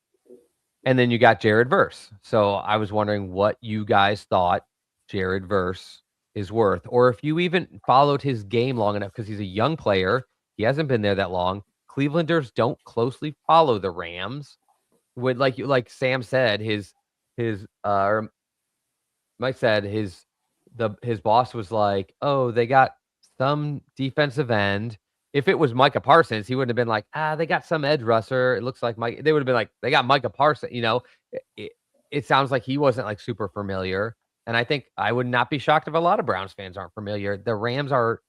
And then you got Jared Verse. So I was wondering what you guys thought Jared Verse is worth, or if you even followed his game long enough, because he's a young player. He hasn't been there that long. Clevelanders don't closely follow the Rams. Would like Sam said, or Mike said, his boss was like, oh, they got some defensive end. If it was Micah Parsons, he wouldn't have been like, they got some edge rusher. It looks like Mike. They would have been like, they got Micah Parsons. It sounds like he wasn't like super familiar. And I think I would not be shocked if a lot of Browns fans aren't familiar. The Rams are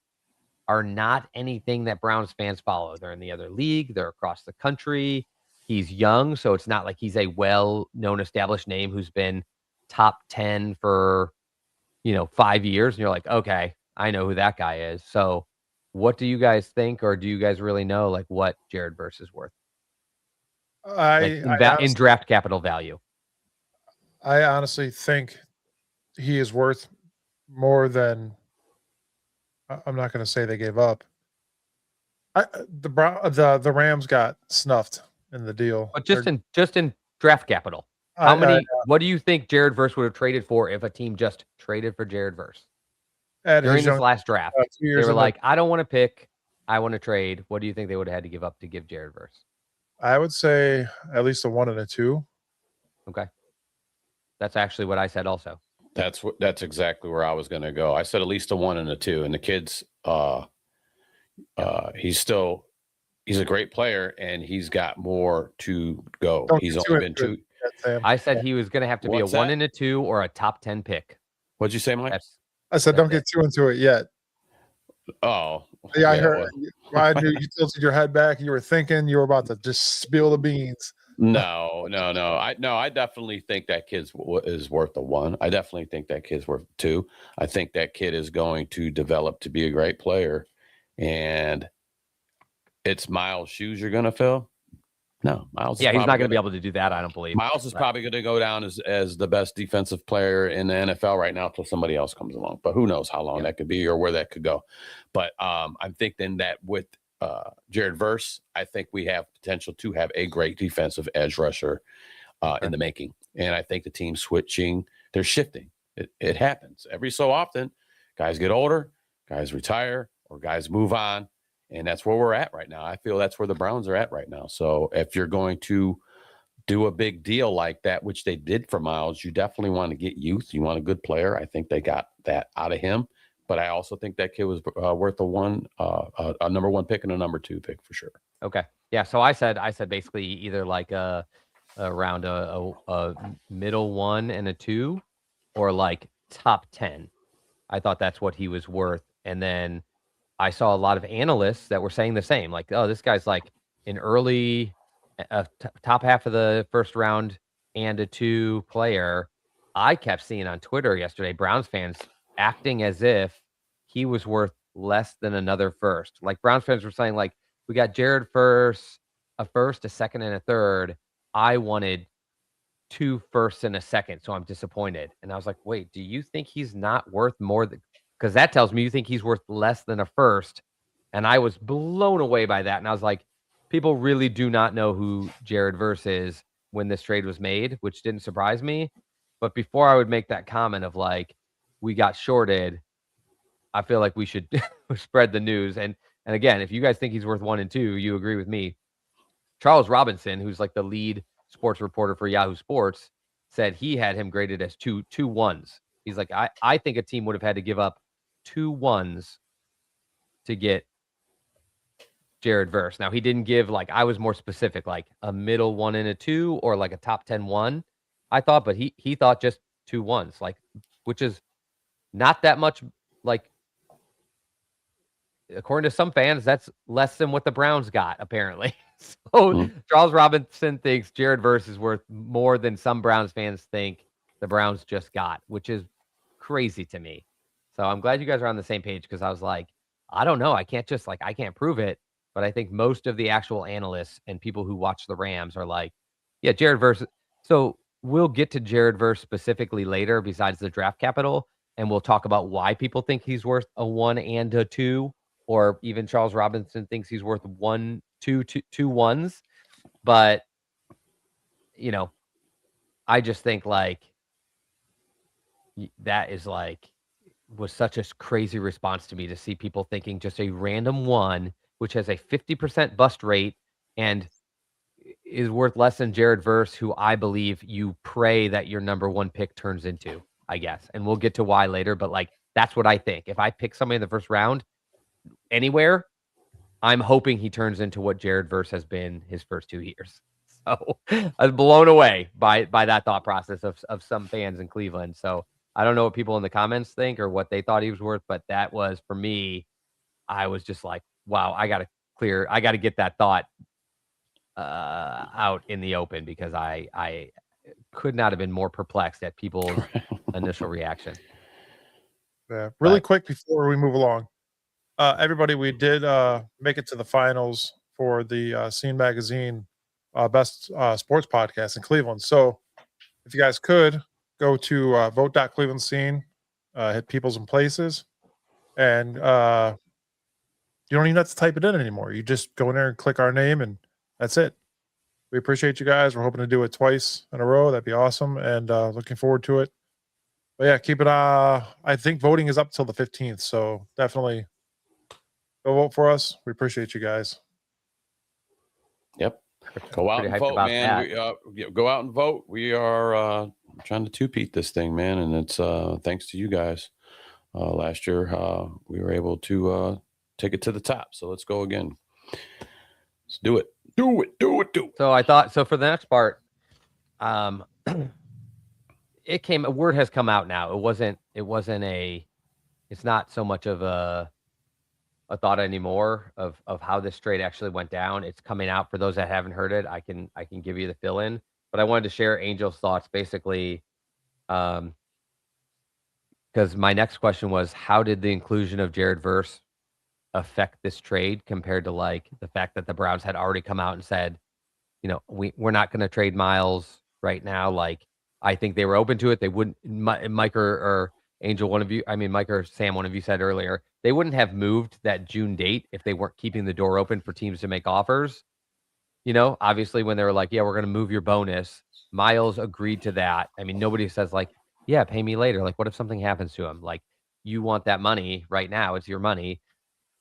not anything that Browns fans follow. They're in the other league. They're across the country. He's young, so it's not like he's a well-known established name who's been top 10 for, 5 years. And you're like, okay, I know who that guy is. So what do you guys think, or do you guys really know like what Jared Verse is worth? In draft capital value. I honestly think he is worth more than, I'm not going to say they gave up. The Rams got snuffed in the deal. But just in draft capital. How many? What do you think Jared Verse would have traded for if a team just traded for Jared Verse during this last draft? They were like, I don't want to pick. I want to trade. What do you think they would have had to give up to give Jared Verse? I would say at least a 1 and a 2. Okay. That's actually what I said also. That's exactly where I was going to go. I said at least a 1 and a 2. And the kid's he's a great player, and he's got more to go. He's only been 2. I said he was going to have to be a 1 and a 2 or a top 10 pick. What'd you say, Mike? I said don't get too into it yet. Oh, yeah, I heard. I knew you tilted your head back. You were thinking you were about to just spill the beans. No. I definitely think that kid is worth a 1. I definitely think that kid's worth 2. I think that kid is going to develop to be a great player, and it's Myles' shoes you're going to fill. No, Myles. Yeah, he's not going to be able to do that. I don't believe. Myles is probably going to go down as the best defensive player in the NFL right now until somebody else comes along. But who knows how long that could be or where that could go. But I'm thinking that with Jared Verse, I think we have potential to have a great defensive edge rusher in the making. And I think the team switching, they're shifting. It happens every so often. Guys get older, guys retire, or guys move on. And that's where we're at right now. I feel that's where the Browns are at right now. So if you're going to do a big deal like that, which they did for Myles, you definitely want to get youth. You want a good player. I think they got that out of him. But I also think that kid was worth a number 1 pick and a number 2 pick for sure. Okay. Yeah. So I said basically either like around a middle 1 and a 2, or like top 10. I thought that's what he was worth. And then I saw a lot of analysts that were saying the same, like, oh, this guy's like an early top half of the first round and a 2 player. I kept seeing on Twitter yesterday, Browns fans acting as if he was worth less than another first. Like Browns fans were saying, like, we got Jared first, a 2nd, and a 3rd. I wanted 2 firsts and a 2nd, so I'm disappointed. And I was like, wait, do you think he's not worth more than? Because that tells me you think he's worth less than a 1st. And I was blown away by that. And I was like, people really do not know who Jared Verse is when this trade was made, which didn't surprise me. But before I would make that comment of like, we got shorted, I feel like we should spread the news. And again, if you guys think he's worth 1 and 2, you agree with me. Charles Robinson, who's like the lead sports reporter for Yahoo Sports, said he had him graded as two ones. He's like, I think a team would have had to give up 2 ones to get Jared Verse. Now, he didn't give, like, I was more specific, like a middle 1 and a 2 or like a top 10 1, I thought, but he thought just 2 ones, like, which is not that much. Like, according to some fans, that's less than what the Browns got, apparently. So Charles Robinson thinks Jared Verse is worth more than some Browns fans think the Browns just got, which is crazy to me. So I'm glad you guys are on the same page, because I was like, I don't know. I can't prove it. But I think most of the actual analysts and people who watch the Rams are like, yeah, Jared Verse. So we'll get to Jared Verse specifically later, besides the draft capital, and we'll talk about why people think he's worth a 1 and a 2, or even Charles Robinson thinks he's worth 2 ones. But, I just think, like, that is like, was such a crazy response to me, to see people thinking just a random 1, which has a 50% bust rate and is worth less than Jared Verse, who I believe you pray that your number 1 pick turns into, I guess. And we'll get to why later, but, like, that's what I think. If I pick somebody in the first round anywhere, I'm hoping he turns into what Jared Verse has been his first 2 years. So I was blown away by that thought process of some fans in Cleveland. So I don't know what people in the comments think or what they thought he was worth, but that was, for me, I was just like, wow, I got to get that thought out in the open, because I could not have been more perplexed at people's initial reaction. Yeah. Really quick before we move along. Everybody, we did make it to the finals for the Scene Magazine Best Sports Podcast in Cleveland. So if you guys could go to vote.cleveland scene, hit peoples and places, and you don't even have to type it in anymore. You just go in there and click our name, and that's it. We appreciate you guys. We're hoping to do it twice in a row. That'd be awesome, and looking forward to it. But yeah, keep it. I think voting is up till the 15th, so definitely go vote for us. We appreciate you guys. Yep. Go out and vote, man. Go out and vote. We are trying to two-peat this thing, man, and it's thanks to you guys. Last year, we were able to take it to the top. So let's go again. Let's do it. Do it. So I thought, so for the next part, a word has come out now. It's not so much of a thought anymore of how this trade actually went down. It's coming out. For those that haven't heard it, I can give you the fill in, but I wanted to share Angel's thoughts, basically, because my next question was, how did the inclusion of Jared Verse affect this trade, compared to, like, the fact that the Browns had already come out and said, we're not going to trade Myles right now. Like, I think they were open to it. They wouldn't, Mike or Angel, Mike or Sam, one of you said earlier, they wouldn't have moved that June date if they weren't keeping the door open for teams to make offers. Obviously, when they were like, yeah, we're going to move your bonus, Myles agreed to that. I mean, nobody says, like, yeah, pay me later. Like, what if something happens to him? Like, you want that money right now. It's your money.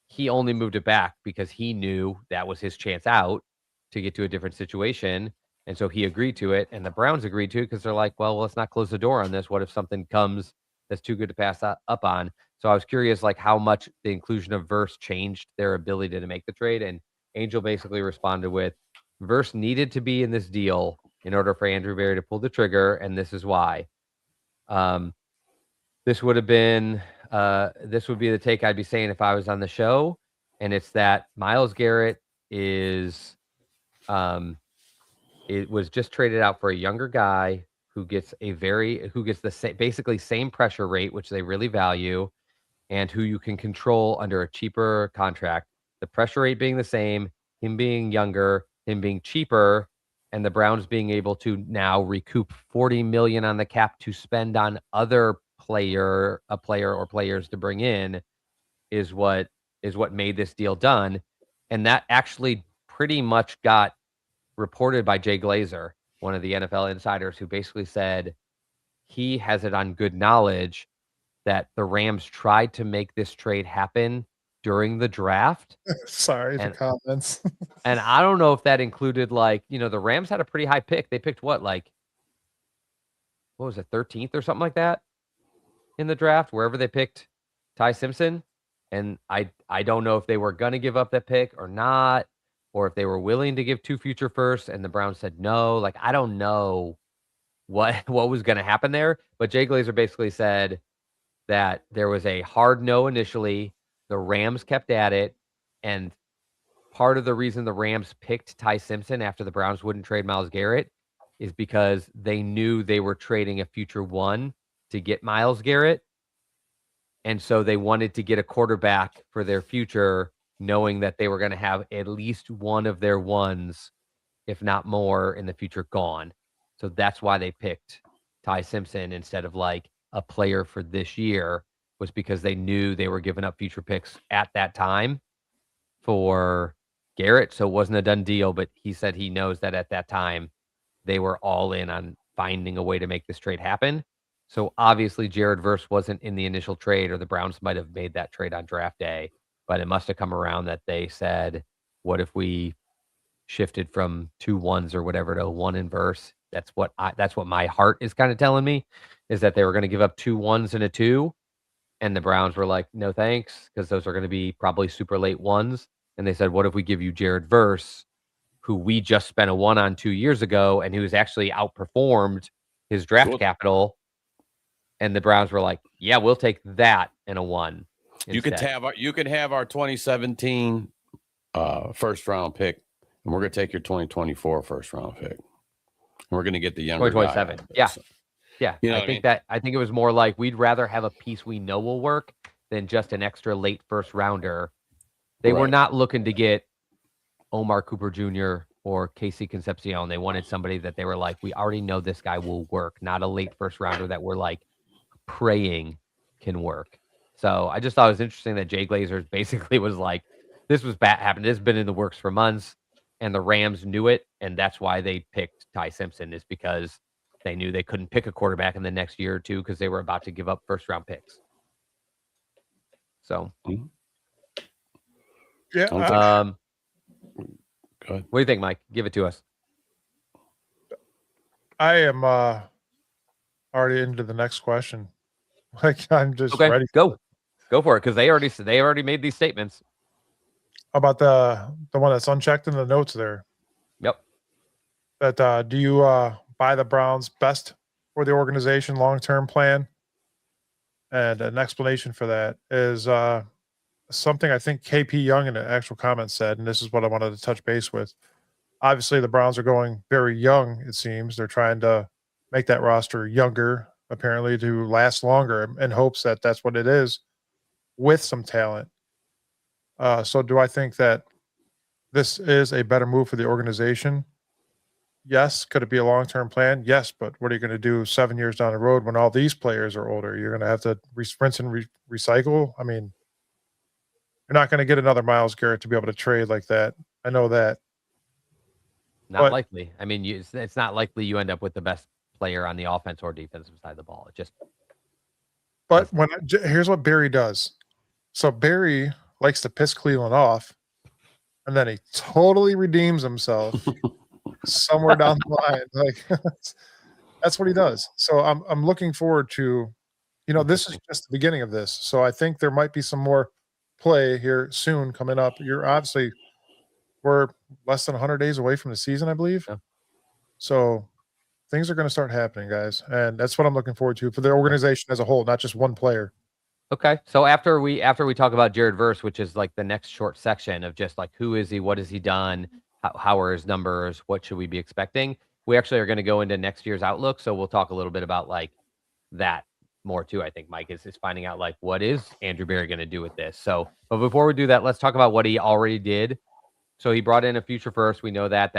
He only moved it back because he knew that was his chance out to get to a different situation. And so he agreed to it, and the Browns agreed to it because they're like, well, let's not close the door on this. What if something comes that's too good to pass up on? So I was curious, like, how much the inclusion of Verse changed their ability to make the trade. And Angel basically responded with, Verse needed to be in this deal in order for Andrew Berry to pull the trigger, and this is why. This would be the take I'd be saying if I was on the show, and it's that Myles Garrett is it was just traded out for a younger guy who gets the basically same pressure rate, which they really value, and who you can control under a cheaper contract. The pressure rate being the same, him being younger, him being cheaper, and the Browns being able to now recoup $40 million on the cap to spend on other player or players to bring in is what made this deal done. And that actually pretty much got reported by Jay Glazer, one of the NFL insiders, who basically said he has it on good knowledge that the Rams tried to make this trade happen during the draft. Sorry, the And comments. and I don't know if that included like, the Rams had a pretty high pick. They picked what was it, 13th or something like that in the draft, wherever they picked Ty Simpson. And I don't know if they were going to give up that pick or not, or if they were willing to give 2 future firsts and the Browns said no. Like, I don't know what was going to happen there. But Jay Glazer basically said that there was a hard no initially. The Rams kept at it. And part of the reason the Rams picked Ty Simpson after the Browns wouldn't trade Myles Garrett is because they knew they were trading a future one to get Myles Garrett. And so they wanted to get a quarterback for their future, knowing that they were going to have at least one of their ones, if not more, in the future gone. So that's why they picked Ty Simpson instead of like a player for this year, was because they knew they were giving up future picks at that time for Garrett. So it wasn't a done deal, but he said he knows that at that time they were all in on finding a way to make this trade happen. So obviously Jared Verse wasn't in the initial trade, or the Browns might have made that trade on draft day, but it must have come around that they said, what if we shifted from 2 1s or whatever to 1 in Verse? That's what my heart is kind of telling me, is that they were going to give up 2 1s and a 2. And the Browns were like, no, thanks, because those are going to be probably super late ones. And they said, what if we give you Jared Verse, who we just spent a 1 on 2 years ago, and who's actually outperformed his draft capital? And the Browns were like, yeah, we'll take that and a 1. You could have our 2017 first round pick, and we're going to take your 2024 first round pick. And we're going to get the younger 2027. Yeah. So, yeah. I think it was more like, we'd rather have a piece we know will work than just an extra late first rounder. They were not looking to get Omar Cooper Jr. or Casey Concepcion. They wanted somebody that they were like, we already know this guy will work, not a late first rounder that we're like praying can work. So I just thought it was interesting that Jay Glazer basically was like, this was bad happened. This has been in the works for months, and the Rams knew it. And that's why they picked Ty Simpson, is because they knew they couldn't pick a quarterback in the next year or two because they were about to give up first round picks. So, yeah. Go ahead. What do you think, Mike? Give it to us. I am already into the next question. Like, I'm just ready. Go for it, because they already made these statements. How about the one that's unchecked in the notes there? Yep. That do you buy the Browns' best for the organization long-term plan? And an explanation for that is something I think KP Young in the actual comments said, and this is what I wanted to touch base with. Obviously, the Browns are going very young, it seems. They're trying to make that roster younger, apparently, to last longer, in hopes that that's what it is, with some talent. So do I think that this is a better move for the organization? Yes. Could it be a long-term plan? Yes. But what are you going to do 7 years down the road when all these players are older? You're going to have to rinse and recycle. I mean, you're not going to get another Myles Garrett to be able to trade like that. I know that. Not likely. I mean, it's not likely you end up with the best player on the offense or defensive side of the ball. It just. But here's what Barry does. So Barry likes to piss Cleveland off, and then he totally redeems himself somewhere down the line. Like, that's what he does. So I'm looking forward to, this is just the beginning of this. So I think there might be some more play here soon coming up. We're less than 100 days away from the season, I believe. Yeah. So things are going to start happening, guys. And that's what I'm looking forward to for the organization as a whole, not just one player. Okay. So after we talk about Jared Verse, which is like the next short section of just like, who is he? What has he done? How are his numbers? What should we be expecting? We actually are going to go into next year's outlook. So we'll talk a little bit about like that more too. I think Mike is finding out like, what is Andrew Berry going to do with this? So, but before we do that, let's talk about what he already did. So he brought in a future first. We know that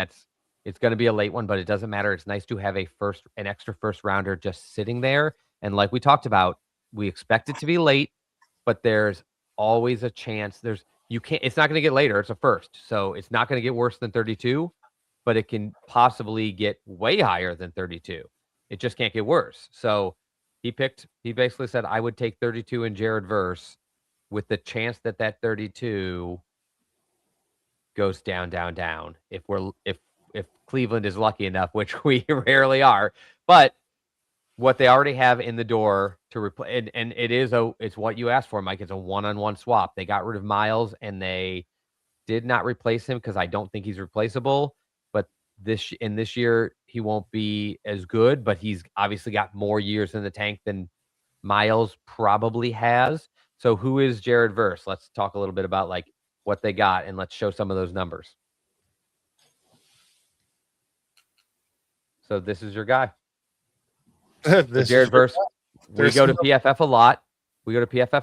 it's going to be a late one, but it doesn't matter. It's nice to have an extra first rounder just sitting there. And like we talked about, we expect it to be late, but there's always a chance. It's not going to get later. It's a first. So it's not going to get worse than 32, but it can possibly get way higher than 32. It just can't get worse. So he basically said, I would take 32 in Jared Verse with the chance that that 32 goes down, down, down. If Cleveland is lucky enough, which we rarely are, but what they already have in the door to replace, and it's what you asked for, Mike. It's a one-on-one swap. They got rid of Myles and they did not replace him because I don't think he's replaceable. But this year he won't be as good, but he's obviously got more years in the tank than Myles probably has. So who is Jared Verse? Let's talk a little bit about like what they got and let's show some of those numbers. So this is your guy. So Jared Verse. We go to PFF a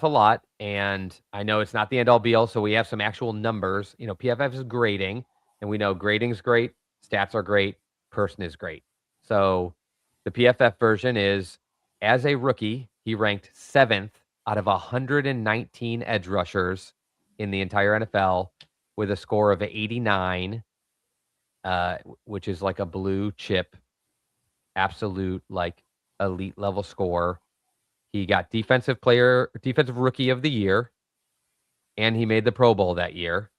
lot. And I know it's not the end all be all. So we have some actual numbers. You know, PFF is grading, and we know grading's great, stats are great, person is great. So the PFF version is, as a rookie, he ranked 7th out of 119 edge rushers in the entire NFL with a score of 89, which is like a blue chip, absolute like elite level score. He got defensive rookie of the year, and he made the Pro Bowl that year.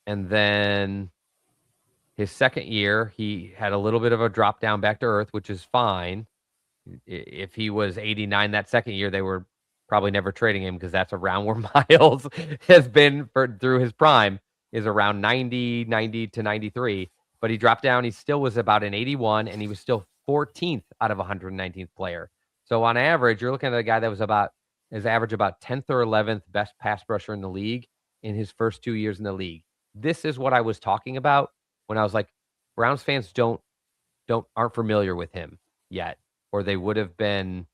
And then his second year, he had a little bit of a drop down back to earth, which is fine. If he was 89 that second year, they were probably never trading him because that's around where Myles has been through his prime, is around 90 to 93. But he dropped down. He still was about an 81, and he was still 14th out of 119th player. So on average, you're looking at a guy that was average about 10th or 11th best pass rusher in the league in his first 2 years in the league. This is what I was talking about when I was like, Browns fans aren't familiar with him yet, or they would have been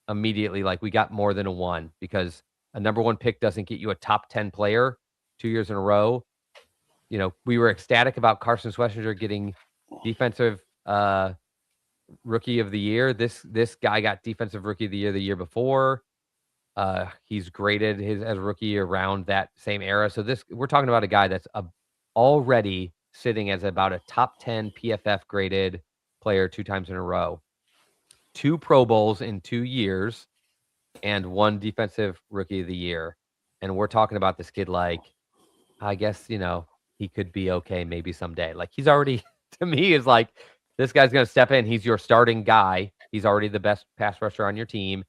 immediately like, we got more than a 1, because a number 1 pick doesn't get you a top 10 player 2 years in a row. You know, we were ecstatic about Carson Schlesinger getting defensive rookie of the year. This guy got defensive rookie of the year before. He's graded as rookie around that same era. So we're talking about a guy that's already sitting as about a top 10 PFF graded player 2 times in a row. 2 Pro Bowls in 2 years and 1 defensive rookie of the year. And we're talking about this kid like, I guess, you know, he could be okay maybe someday. Like, he's already, to me, is like, this guy's going to step in. He's your starting guy. He's already the best pass rusher on your team.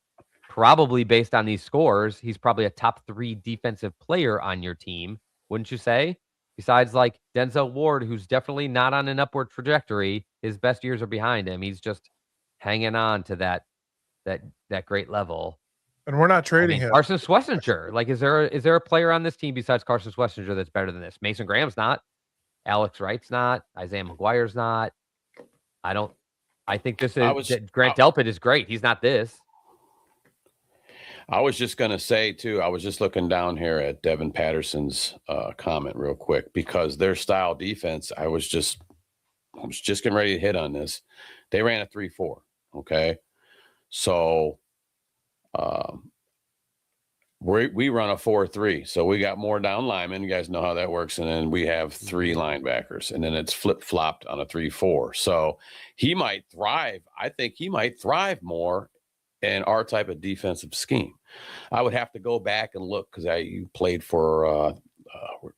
Probably based on these scores, he's probably a top 3 defensive player on your team, wouldn't you say? Besides like Denzel Ward, who's definitely not on an upward trajectory. His best years are behind him. He's just hanging on to that great level. And we're not trading him. Carson Schlesinger. Like, is there a player on this team besides Carson Schlesinger that's better than this? Mason Graham's not. Alex Wright's not. Isaiah McGuire's not. I think this is Grant Delpit is great. He's not this. I was just going to say, too, I was just looking down here at Devin Patterson's comment real quick, because their style defense, I was just getting ready to hit on this. They ran a 3-4. Okay. So we run a 4-3. So we got more down linemen. You guys know how that works. And then we have 3 linebackers, and then it's flip-flopped on a 3-4. So he might thrive. I think he might thrive more in our type of defensive scheme. I would have to go back and look, because you played for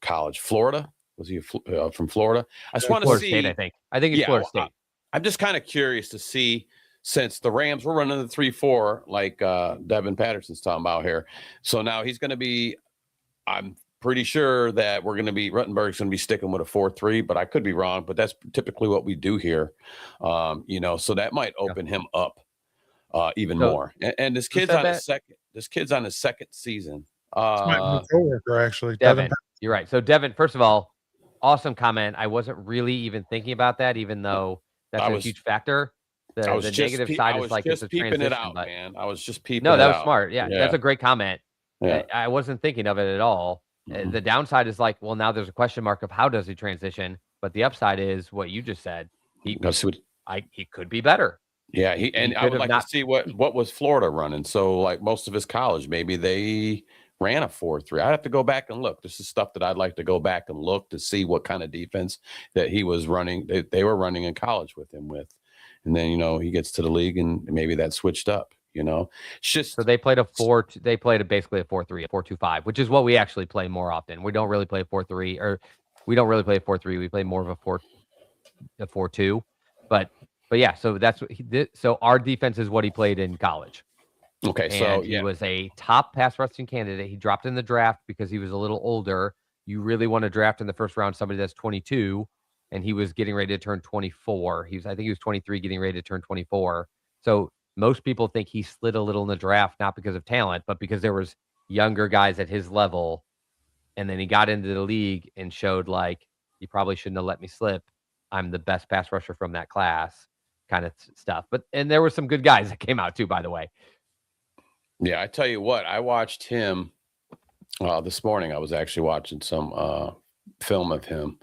college, Florida. Was he from Florida? I just want to see. State, I think it's Florida State. I'm just kind of curious to see, since the Rams were running the 3-4, like Devin Patterson's talking about here. So now he's going to be, I'm pretty sure that Ruttenberg's going to be sticking with a 4-3, but I could be wrong. But that's typically what we do here. So that might open him up even more. And this kid's on his second season. My coworker, actually. Devin, you're right. So Devin, first of all, awesome comment. I wasn't really even thinking about that, even though that's a huge factor. The negative side is like it's a transition. It out, man. I was just peeping. No, that it was out. Smart. Yeah, that's a great comment. Yeah. I wasn't thinking of it at all. Mm-hmm. The downside is like, well, now there's a question mark of how does he transition. But the upside is what you just said. He could be better. Yeah, I would like to see what was Florida running. So like most of his college, maybe they ran a 4-3. I'd have to go back and look. This is stuff that I'd like to go back and look to see what kind of defense that he was running. They were running in college with him with. And then, he gets to the league and maybe that switched up, You know, it's just So they played basically a 4-3, a 4-2-5, which is what we actually play more often. We don't really play a 4-3, or we don't really play a 4-3. We play more of a 4-2. But yeah, so that's what he did. So our defense is what he played in college. okay. So And he was a top pass rushing candidate. He dropped in the draft because he was a little older. You really want to draft in the first round somebody that's 22, and he was getting ready to turn 24. I think he was 23, getting ready to turn 24. So most people think he slid a little in the draft, not because of talent, but because there was younger guys at his level. And then he got into the league and showed, like, you probably shouldn't have let me slip. I'm the best pass rusher from that class, kind of stuff. And there were some good guys that came out too, by the way. Yeah, I tell you what, I watched him this morning. I was actually watching some film of him.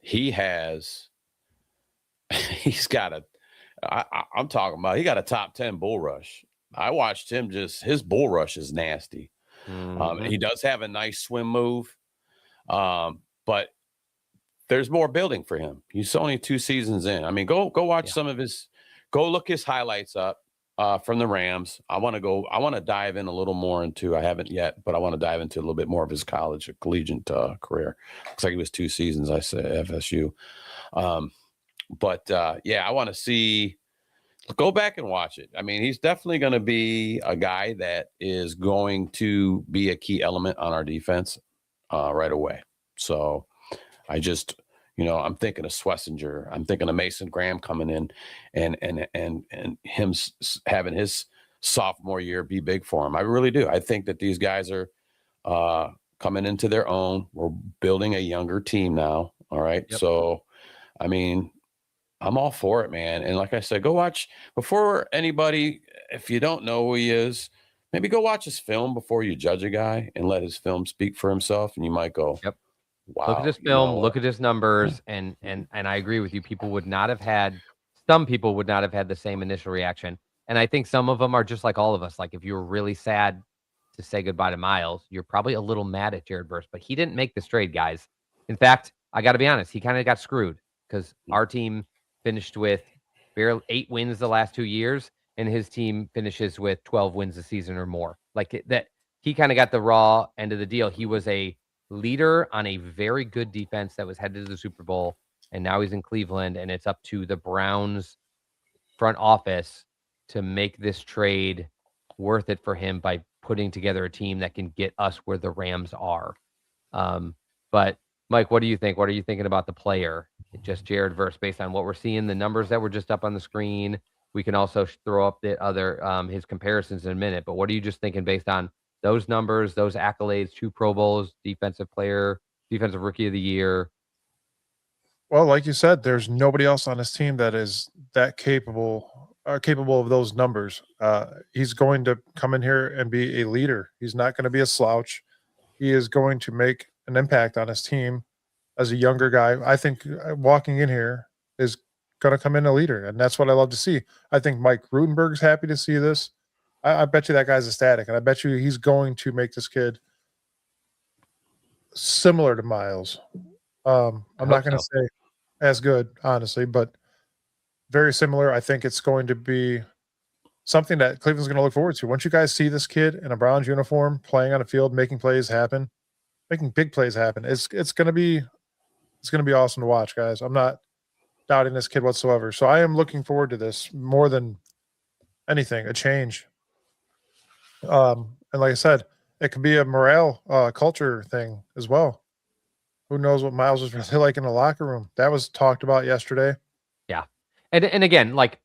He's got I'm talking about, he got a top 10 bull rush. I watched him, his bull rush is nasty. He does have a nice swim move, but there's more building for him. He's only 2 seasons in. I mean, go watch some of go look his highlights up from the Rams. I want to dive in a little more into, I haven't yet, but I want to dive into a little bit more of his college or collegiate career. Looks like it was 2 seasons, I say, FSU. Yeah, I want to see, go back and watch it. I mean, he's definitely going to be a guy that is going to be a key element on our defense right away. So I just, I'm thinking of Schlesinger. I'm thinking of Mason Graham coming in and him having his sophomore year be big for him. I really do. I think that these guys are coming into their own. We're building a younger team now. All right. Yep. So, I mean, I'm all for it, man. And like I said, go watch before anybody, if you don't know who he is, maybe go watch his film before you judge a guy and let his film speak for himself. And you might go, yep. Wow. Look at his film, look at his numbers, and I agree with you. Some people would not have had the same initial reaction. And I think some of them are just like all of us. Like, if you were really sad to say goodbye to Myles, you're probably a little mad at Jared Verse, but he didn't make this trade, guys. In fact, I got to be honest, he kind of got screwed because our team finished with barely 8 wins the last 2 years, and his team finishes with 12 wins a season or more. That he kind of got the raw end of the deal. He was a leader on a very good defense that was headed to the Super Bowl, and now he's in Cleveland, and it's up to the Browns front office to make this trade worth it for him by putting together a team that can get us where the Rams are. But Mike, what do you think? What are you thinking about the player, just Jared Verse, based on what we're seeing, the numbers that were just up on the screen? We can also throw up the other his comparisons in a minute, but what are you just thinking based on those numbers, those accolades, 2 Pro Bowls, defensive rookie of the year? Well, like you said, there's nobody else on his team that is that capable of those numbers. He's going to come in here and be a leader. He's not going to be a slouch. He is going to make an impact on his team as a younger guy. I think walking in here is going to come in a leader, and that's what I love to see. I think Mike Rutenberg's happy to see this. I bet you that guy's ecstatic, and I bet you he's going to make this kid similar to Myles. I'm not going to say as good, honestly, but very similar. I think it's going to be something that Cleveland's going to look forward to. Once you guys see this kid in a Browns uniform playing on a field, making plays happen, making big plays happen, it's going to be awesome to watch, guys. I'm not doubting this kid whatsoever. So I am looking forward to this more than anything, a change. And like I said, it could be a morale culture thing as well. Who knows what Myles was really like in the locker room? That was talked about yesterday. Yeah. And again, like,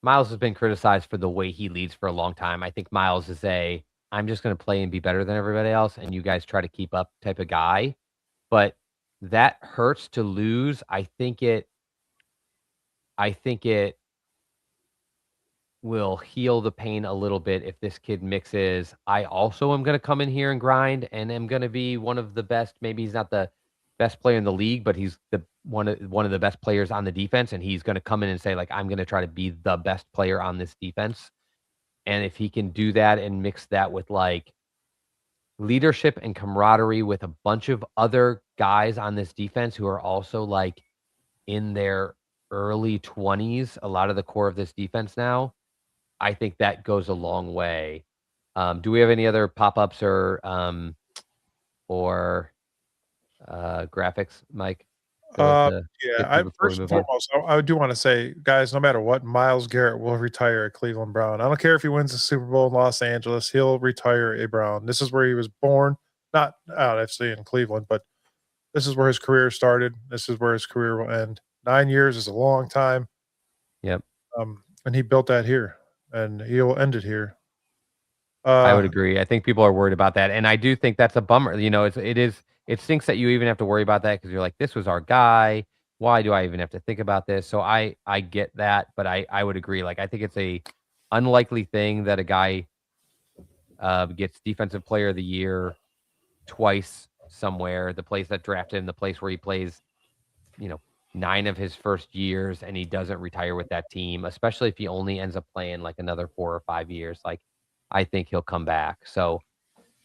Myles has been criticized for the way he leads for a long time. I think Myles is I'm just going to play and be better than everybody else, and you guys try to keep up type of guy. But that hurts to lose. I think it will heal the pain a little bit if this kid mixes. I also am going to come in here and grind, and am going to be one of the best. Maybe he's not the best player in the league, but he's one of the best players on the defense, and he's going to come in and say, like, I'm going to try to be the best player on this defense. And if he can do that and mix that with, like, leadership and camaraderie with a bunch of other guys on this defense who are also, like, in their early 20s, a lot of the core of this defense now, I think that goes a long way. Do we have any other pop-ups or graphics, Mike? To Yeah, get through before we first and move on? foremost, I do want to say, guys, no matter what, Myles Garrett will retire a Cleveland Brown. I don't care if he wins the Super Bowl in Los Angeles, he'll retire a Brown. This is where he was born, not obviously in Cleveland, but this is where his career started. This is where his career will end. 9 years is a long time. Yep. And he built that here, and he'll end it here. I would agree. I think people are worried about that, and I do think that's a bummer. It stinks that you even have to worry about that because you're like, this was our guy. Why do I even have to think about this? So I get that, but I would agree. Like, I think it's a unlikely thing that a guy gets Defensive Player of the Year twice somewhere. The place that drafted him, the place where he plays, 9 of his first years, and he doesn't retire with that team, especially if he only ends up playing like another 4 or 5 years. Like, I think he'll come back. So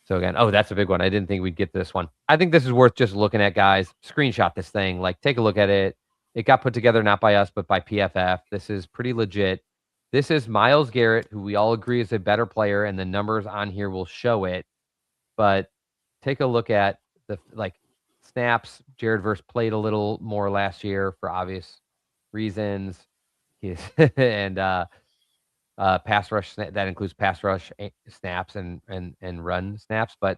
again, that's a big one. I didn't think we'd get to this one. I think this is worth just looking at, guys. Screenshot this thing. Like, take a look at it. It got put together not by us, but by PFF. This is pretty legit. This is Myles Garrett, who we all agree is a better player, and the numbers on here will show it. But take a look at the snaps. Jared Verse played a little more last year for obvious reasons. And pass rush, that includes pass rush snaps and run snaps. But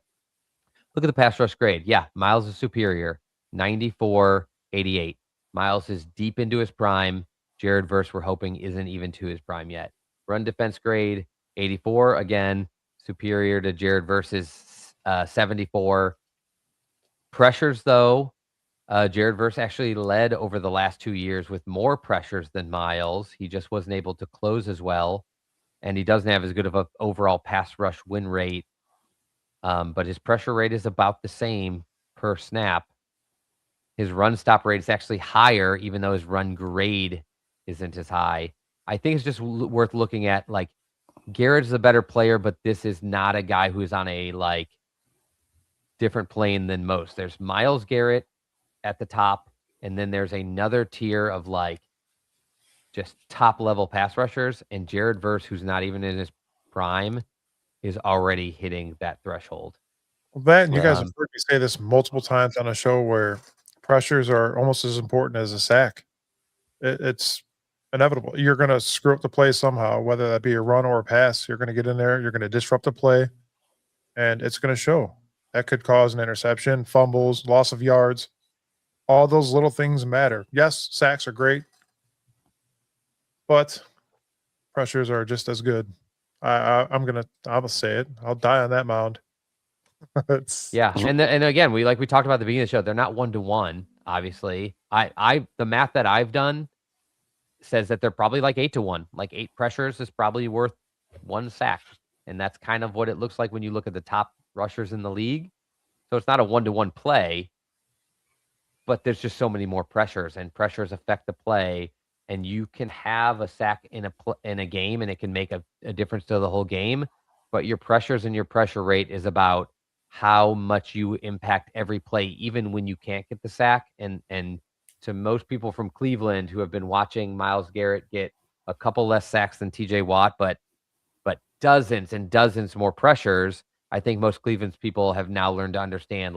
look at the pass rush grade. Yeah, Myles is superior, 94-88. Myles is deep into his prime. Jared Verse, we're hoping, isn't even to his prime yet. Run defense grade, 84. Again, superior to Jared Verse's 74. Pressures, though, Jared Verse actually led over the last 2 years with more pressures than Myles. He just wasn't able to close as well. And he doesn't have as good of an overall pass rush win rate. But his pressure rate is about the same per snap. His run stop rate is actually higher, even though his run grade isn't as high. I think it's just worth looking at. Like, Garrett's a better player, but this is not a guy who's on a different plane than most. There's Myles Garrett at the top, and then there's another tier of just top level pass rushers, and Jared Verse, who's not even in his prime, is already hitting that threshold. Well, that, and you guys have heard me say this multiple times on a show, where pressures are almost as important as a sack. It's inevitable. You're going to screw up the play somehow, whether that be a run or a pass. You're going to get in there, you're going to disrupt the play, and it's going to show. That could cause an interception, fumbles, loss of yards. All those little things matter. Yes, sacks are great, but pressures are just as good. I'll say it. I'll die on that mound. Yeah, and again, we talked about at the beginning of the show. They're not 1-to-1, obviously. The math that I've done says that they're probably 8-to-1. 8 pressures is probably worth 1 sack, and that's kind of what it looks like when you look at the top rushers in the league. So it's not a 1-to-1 play, but there's just so many more pressures, and pressures affect the play. And you can have a sack in a game, and it can make a difference to the whole game. But your pressures and your pressure rate is about how much you impact every play, even when you can't get the sack. And to most people from Cleveland who have been watching Myles Garrett get a couple less sacks than TJ Watt, but dozens and dozens more pressures, I think most Cleveland's people have now learned to understand,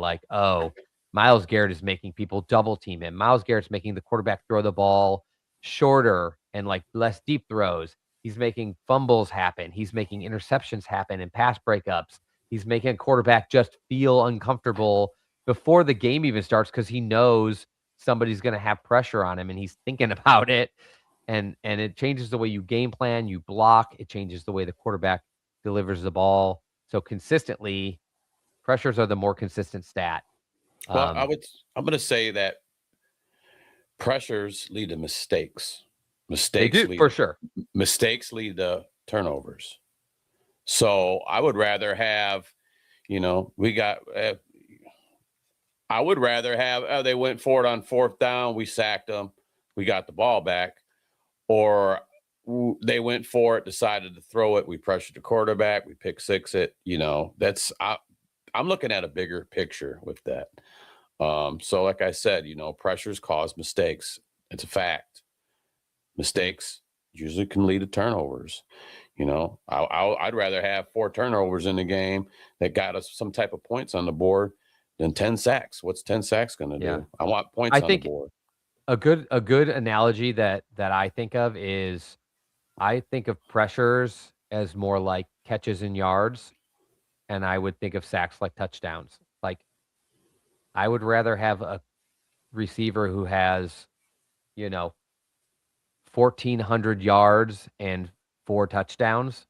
Myles Garrett is making people double team him. Myles Garrett's making the quarterback throw the ball shorter and less deep throws. He's making fumbles happen. He's making interceptions happen and pass breakups. He's making a quarterback just feel uncomfortable before the game even starts because he knows somebody's going to have pressure on him, and he's thinking about it. And it changes the way you game plan, you block. It changes the way the quarterback delivers the ball. So consistently, pressures are the more consistent stat. Well, I'm going to say that pressures lead to mistakes. Mistakes lead, for sure. Mistakes lead to turnovers. So I would rather have, I would rather have, they went for it on 4th down, we sacked them, we got the ball back, or they went for it, decided to throw it, we pressured the quarterback, we pick six it. I'm looking at a bigger picture with that. So like I said, pressures cause mistakes. It's a fact. Mistakes usually can lead to turnovers. I'd rather have 4 turnovers in the game that got us some type of points on the board than 10 sacks. What's 10 sacks going to Yeah. do? I want points I on the think board. a good analogy that I think of is I think of pressures as more like catches and yards, and I would think of sacks like touchdowns. Like I would rather have a receiver who has, you know, 1,400 yards and 4 touchdowns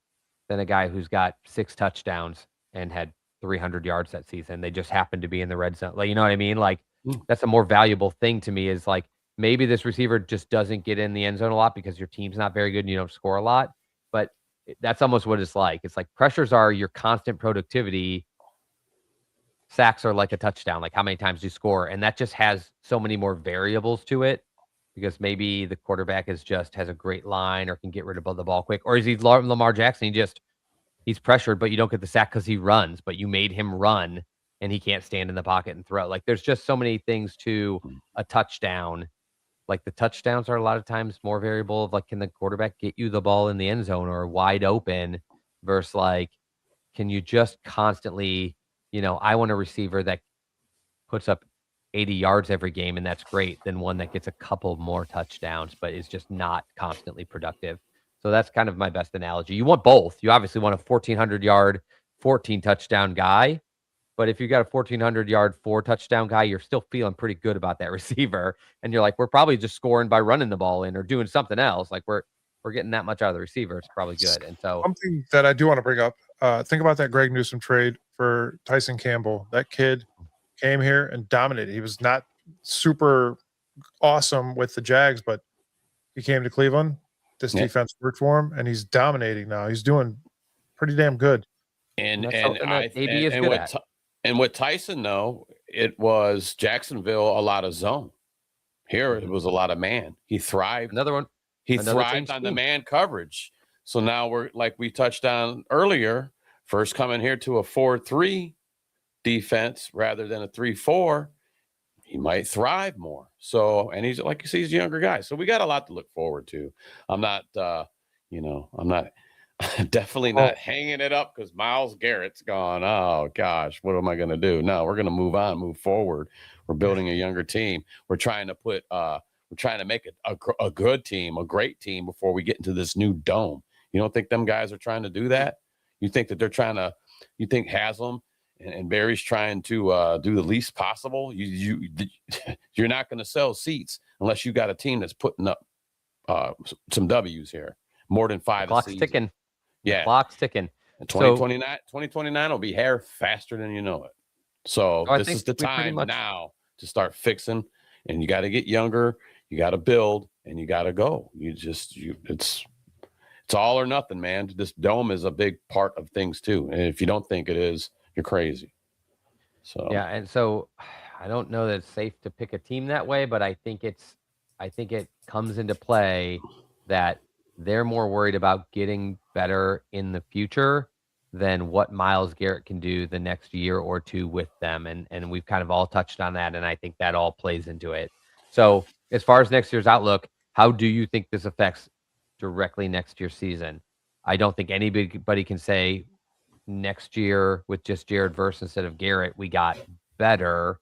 than a guy who's got 6 touchdowns and had 300 yards that season. They just happened to be in the red zone. Like, you know what I mean? Like, that's a more valuable thing to me is like maybe this receiver just doesn't get in the end zone a lot because your team's not very good and you don't score a lot. But that's almost what it's like. It's like pressures are your constant productivity. Sacks are like a touchdown, like how many times you score. And that just has so many more variables to it because maybe the quarterback has a great line or can get rid of the ball quick. Or is he Lamar Jackson? He's pressured, but you don't get the sack because he runs, but you made him run and he can't stand in the pocket and throw. Like there's just so many things to a touchdown. Like the touchdowns are a lot of times more variable of like, can the quarterback get you the ball in the end zone or wide open versus like, can you just constantly, I want a receiver that puts up 80 yards every game, and that's great, than one that gets a couple more touchdowns, but is just not constantly productive. So that's kind of my best analogy. You want both. You obviously want a 1,400 yard, 14 touchdown guy. But if you got a 1,400 yard, 4 touchdown guy, you're still feeling pretty good about that receiver. And you're like, we're probably just scoring by running the ball in or doing something else. Like we're getting that much out of the receiver. It's probably good. And so something that I do want to bring up, think about that Greg Newsome trade for Tyson Campbell. That kid came here and dominated. He was not super awesome with the Jags, but he came to Cleveland. This defense worked for him, and he's dominating now. He's doing pretty damn good. And AB is good at. And with Tyson, though, it was Jacksonville a lot of zone. Here it was a lot of man. He thrived. Another one. He thrived on the man coverage. So now we're like we touched on earlier, first coming here to a 4-3 defense rather than a 3-4, he might thrive more. So, and he's like you see, he's a younger guy. So we got a lot to look forward to. I'm not, I'm not definitely not hanging it up because Myles Garrett's gone. Oh gosh, what am I going to do? No, we're going to move on, move forward. We're building a younger team. We're trying to put, we're trying to make it a good team, a great team before we get into this new dome. You don't think them guys are trying to do that? You think that they're trying to, you think Haslam and Barry's trying to do the least possible? You're not going to sell seats unless you got a team that's putting up some W's here, more than 5. Clock's ticking. Yeah, clock's ticking. 2029 will be here faster than you know it. So this is the time now to start fixing, and you got to get younger. You got to build, and you got to go. It's all or nothing, man. This dome is a big part of things too, and if you don't think it is, you're crazy. So yeah, and so I don't know that it's safe to pick a team that way, but I think it comes into play that they're more worried about getting better in the future than what Myles Garrett can do the next year or two with them. And we've kind of all touched on that, and I think that all plays into it. So as far as next year's outlook, how do you think this affects directly next year's season? I don't think anybody can say next year with just Jared Verse instead of Garrett, we got better.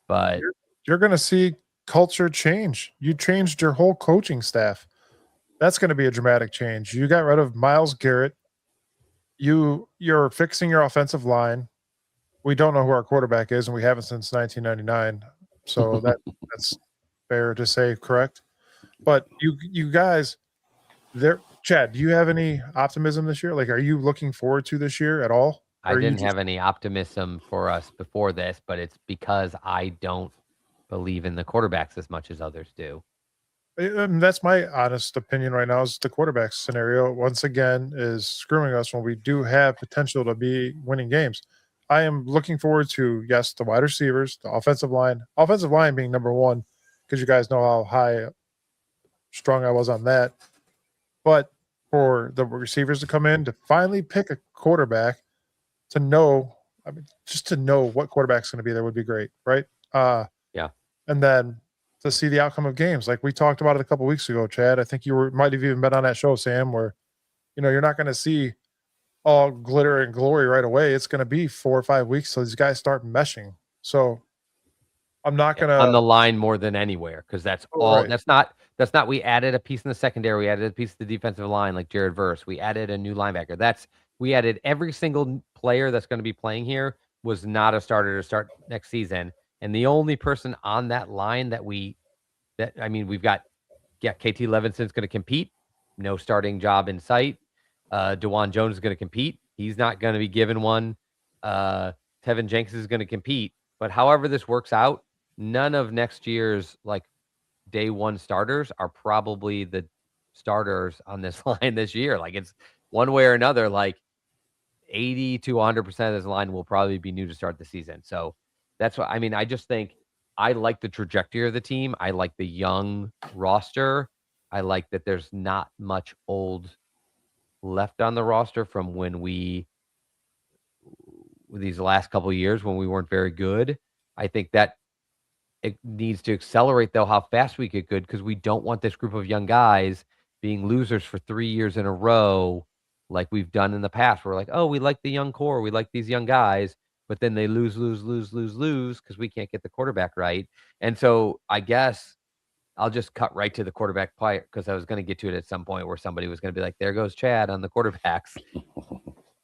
But you're going to see culture change. You changed your whole coaching staff. That's going to be a dramatic change. You got rid of Myles Garrett. You're fixing your offensive line. We don't know who our quarterback is, and we haven't since 1999. So that's fair to say, correct? But you guys, Chad, do you have any optimism this year? Like, are you looking forward to this year at all? I didn't have any optimism for us before this, but it's because I don't believe in the quarterbacks as much as others do. That's my honest opinion right now, is the quarterback scenario once again is screwing us when we do have potential to be winning games. I am looking forward to, yes, the wide receivers, the offensive line being number one, because you guys know how strong I was on that. But for the receivers to come in, to finally pick a quarterback, to know, just to know what quarterback's going to be there would be great, right? Yeah. And then to see the outcome of games. Like we talked about it a couple of weeks ago, Chad. I think you might have even been on that show, Sam, where you're not going to see all glitter and glory right away. It's going to be 4 or 5 weeks till these guys start meshing. So I'm not going on to. the line more than anywhere, because that's all. Right. That's not. We added a piece in the secondary. We added a piece of the defensive line, like Jared Verse. We added a new linebacker. We added every single player that's going to be playing here was not a starter to start next season. And the only person on that line we've got, KT Levinson's going to compete. No starting job in sight. DeJuan Jones is going to compete. He's not going to be given one. Tevin Jenkins is going to compete. But however this works out, none of next year's day one starters are probably the starters on this line this year. It's one way or another, 80 to 100% of this line will probably be new to start the season. So that's what I just think I like the trajectory of the team. I like the young roster. I like that there's not much old left on the roster from when these last couple of years when we weren't very good. I think that it needs to accelerate, though, how fast we get good, because we don't want this group of young guys being losers for 3 years in a row like we've done in the past. We're like, oh, we like the young core. We like these young guys. But then they lose because we can't get the quarterback right. And so I guess I'll just cut right to the quarterback player, because I was going to get to it at some point where somebody was going to be like, there goes Chad on the quarterbacks.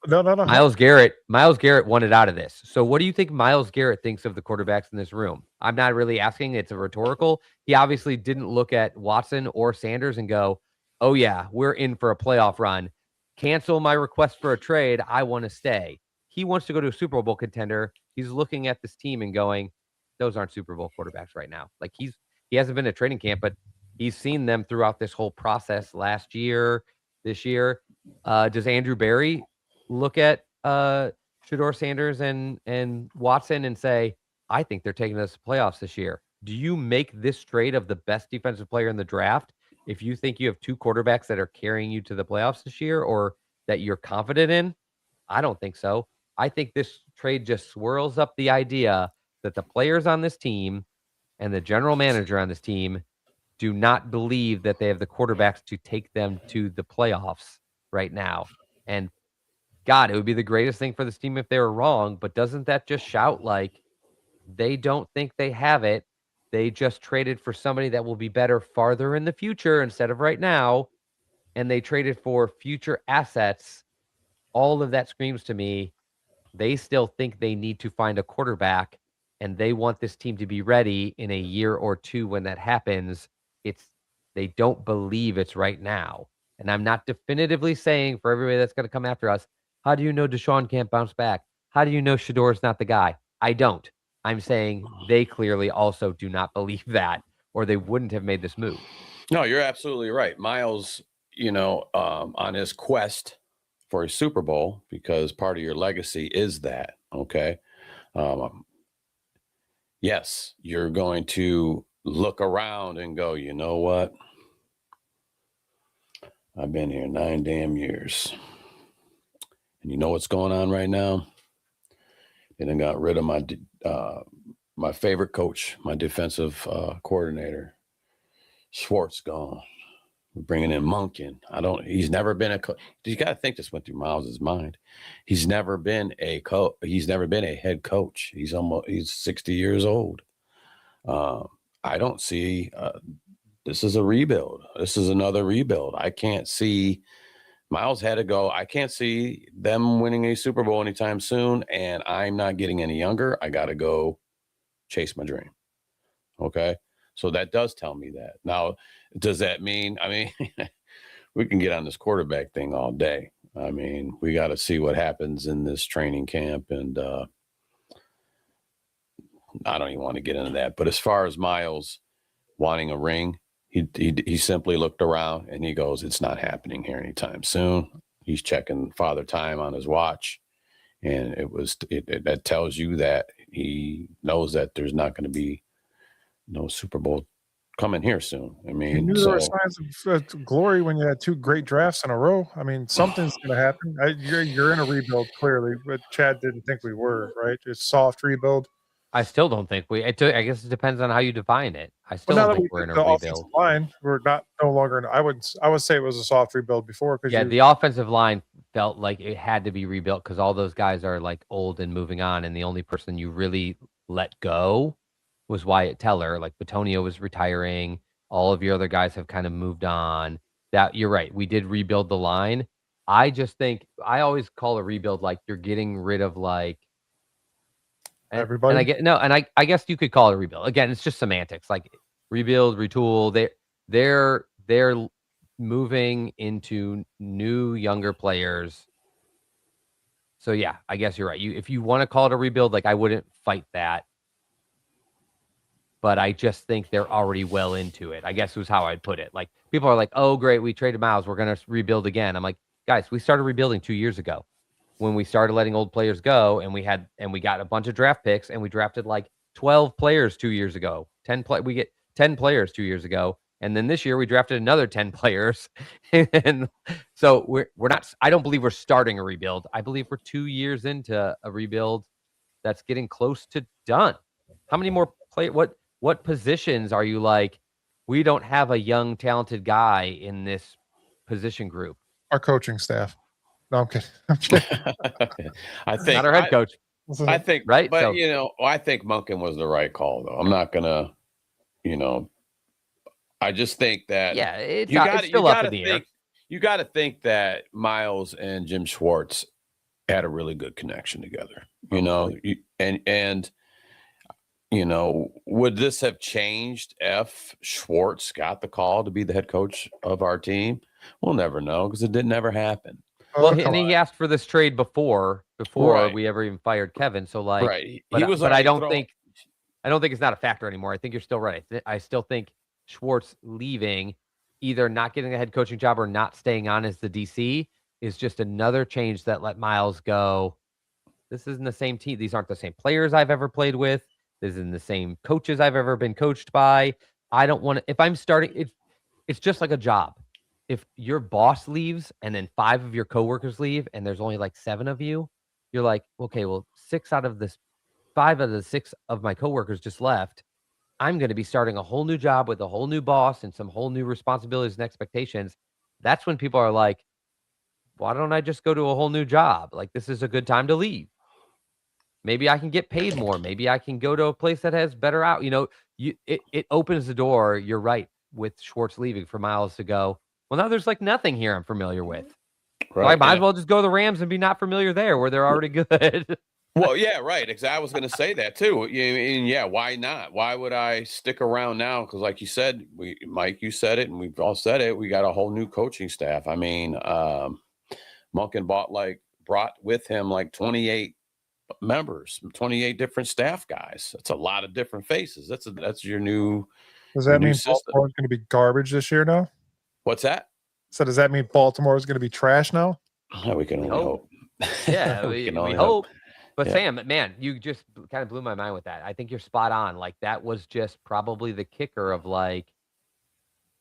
No. Myles Garrett wanted out of this. So what do you think Myles Garrett thinks of the quarterbacks in this room? I'm not really asking. It's a rhetorical. He obviously didn't look at Watson or Sanders and go, oh, yeah, we're in for a playoff run. Cancel my request for a trade. I want to stay. He wants to go to a Super Bowl contender. He's looking at this team and going, those aren't Super Bowl quarterbacks right now. He hasn't been at training camp, but he's seen them throughout this whole process last year, this year. Does Andrew Berry look at Shedeur Sanders and Watson and say, I think they're taking us to playoffs this year? Do you make this trade of the best defensive player in the draft if you think you have two quarterbacks that are carrying you to the playoffs this year, or that you're confident in? I don't think so. I think this trade just swirls up the idea that the players on this team and the general manager on this team do not believe that they have the quarterbacks to take them to the playoffs right now. And God, it would be the greatest thing for this team if they were wrong, but doesn't that just shout they don't think they have it? They just traded for somebody that will be better farther in the future instead of right now, and they traded for future assets. All of that screams to me they still think they need to find a quarterback, and they want this team to be ready in a year or two when that happens. They don't believe it's right now. And I'm not definitively saying for everybody that's going to come after us, how do you know Deshaun can't bounce back? How do you know Shedor's not the guy? I don't. I'm saying they clearly also do not believe that, or they wouldn't have made this move. No, you're absolutely right. Myles, on his quest for a Super Bowl, because part of your legacy is that, okay? Yes, you're going to look around and go, you know what? I've been here 9 damn years. And you know what's going on right now? And I got rid of my favorite coach, my defensive coordinator. Schwartz gone. We're bringing in Monken. He's never been a coach. You got to think this went through Miles's mind. He's never been a coach. He's never been a head coach. He's 60 years old. I don't see, this is a rebuild. This is another rebuild. I can't see. Myles had to go. I can't see them winning a Super Bowl anytime soon, and I'm not getting any younger. I got to go chase my dream. Okay? So that does tell me that. Now, does that mean, we can get on this quarterback thing all day. We got to see what happens in this training camp, and I don't even want to get into that. But as far as Myles wanting a ring, he simply looked around and he goes, it's not happening here anytime soon. He's checking Father Time on his watch, and that tells you that he knows that there's not going to be no Super Bowl coming here soon. You knew there were signs of glory when you had 2 great drafts in a row. Something's going to happen. You're in a rebuild, clearly, but Chad didn't think we were, right? It's soft rebuild. I still don't think I guess it depends on how you define it. I still Well, now don't that we think we're in did a the offensive rebuild. line, we're no longer in. I would say it was a soft rebuild before because Yeah, the offensive line felt like it had to be rebuilt because all those guys are like old and moving on, and the only person you really let go was Wyatt Teller. Like Batonio was retiring. All of your other guys have kind of moved on. That you're right. We did rebuild the line. I just think I always call a rebuild like you're getting rid of like and everybody. I get no, and I guess you could call it a rebuild. Again, it's just semantics. Like rebuild, retool. They're moving into new younger players. So yeah, I guess you're right. If you want to call it a rebuild, like I wouldn't fight that. But I just think they're already well into it. I guess was how I'd put it. Like people are like, "Oh, great, we traded Myles. We're gonna rebuild again." I'm like, guys, we started rebuilding 2 years ago when we started letting old players go, and we got a bunch of draft picks, and we drafted like 12 players 2 years ago. We get 10 players 2 years ago, and then this year we drafted another 10 players. And so we're not. I don't believe we're starting a rebuild. I believe we're 2 years into a rebuild that's getting close to done. How many more what positions are you like? We don't have a young, talented guy in this position group. Our coaching staff. No, I'm kidding. I'm kidding. I think Not our head coach. I think, right. but So, I think Monken was the right call, though. I'm not gonna, I just think that yeah, it's it's still up in the air. You got to think that Myles and Jim Schwartz had a really good connection together. Would this have changed if Schwartz got the call to be the head coach of our team? We'll never know because it didn't ever happen. Well, he asked for this trade before Right. we ever even fired Kevin. So like, right. But I don't think it's not a factor anymore. I think you're still right. I still think Schwartz leaving, either not getting a head coaching job or not staying on as the DC, is just another change that let Myles go. This isn't the same team. These aren't the same players I've ever played with. This isn't the same coaches I've ever been coached by. I don't want to. If I'm starting, it's just like a job. If your boss leaves and then 5 of your coworkers leave and there's only like 7 of you, you're like, okay, well, 5 out of the 6 of my coworkers just left. I'm going to be starting a whole new job with a whole new boss and some whole new responsibilities and expectations. That's when people are like, why don't I just go to a whole new job? Like, this is a good time to leave. Maybe I can get paid more. Maybe I can go to a place that has better out. It opens the door. You're right with Schwartz leaving for Myles to go. Well, now there's like nothing here I'm familiar with. Right. So I might as well just go to the Rams and be not familiar there where they're already good. Well, yeah, right. Exactly. I was going to say that too. And yeah, why not? Why would I stick around now? Because, like you said, Mike, you said it, and we've all said it. We got a whole new coaching staff. I mean, Monken brought with him like 28 members, 28 different staff guys. That's a lot of different faces. That's your new. Does that mean Baltimore is going to be garbage this year now? What's that? So does that mean Baltimore is going to be trash now? We can only hope. Yeah, we hope. But yeah. Sam, man, you just kind of blew my mind with that. I think you're spot on. Like, that was just probably the kicker of like,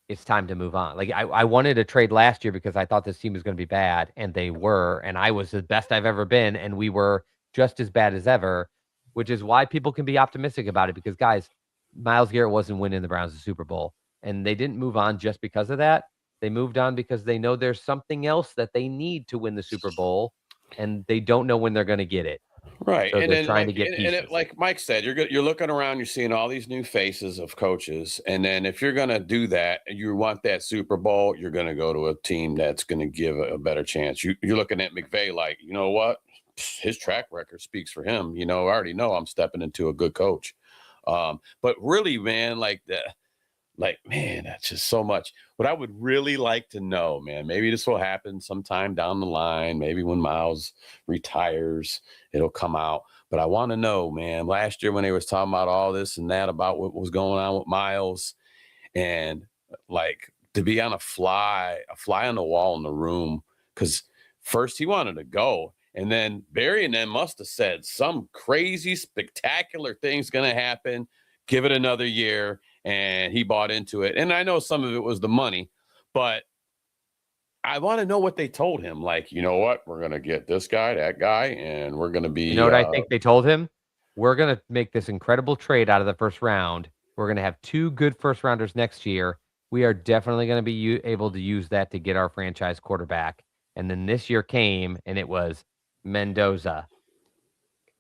it's time to move on. Like, I wanted to trade last year because I thought this team was going to be bad, and they were, and I was the best I've ever been, and we were just as bad as ever, which is why people can be optimistic about it. Because, guys, Myles Garrett wasn't winning the Browns the Super Bowl, and they didn't move on just because of that. They moved on because they know there's something else that they need to win the Super Bowl, and they don't know when they're going to get it. Right. So they're trying to get pieces. Like Mike said, you're looking around, you're seeing all these new faces of coaches. And then if you're going to do that and you want that Super Bowl, you're going to go to a team that's going to give a better chance. You're looking at McVay like, you know what? His track record speaks for him. I already know I'm stepping into a good coach. But really, man, man, that's just so much. What I would really like to know, man, maybe this will happen sometime down the line. Maybe when Myles retires, it'll come out. But I want to know, man, last year when they was talking about all this and that about what was going on with Myles, and like to be on a fly on the wall in the room, because first he wanted to go. And then Barry and them must have said some crazy, spectacular thing's going to happen. Give it another year. And he bought into it. And I know some of it was the money, but I want to know what they told him. Like, you know what? We're going to get this guy, that guy, and we're going to be. You know what I think they told him? we're going to make this incredible trade out of the first round. We're going to have 2 good first rounders next year. We are definitely going to be able to use that to get our franchise quarterback. And then this year came, and it was Mendoza.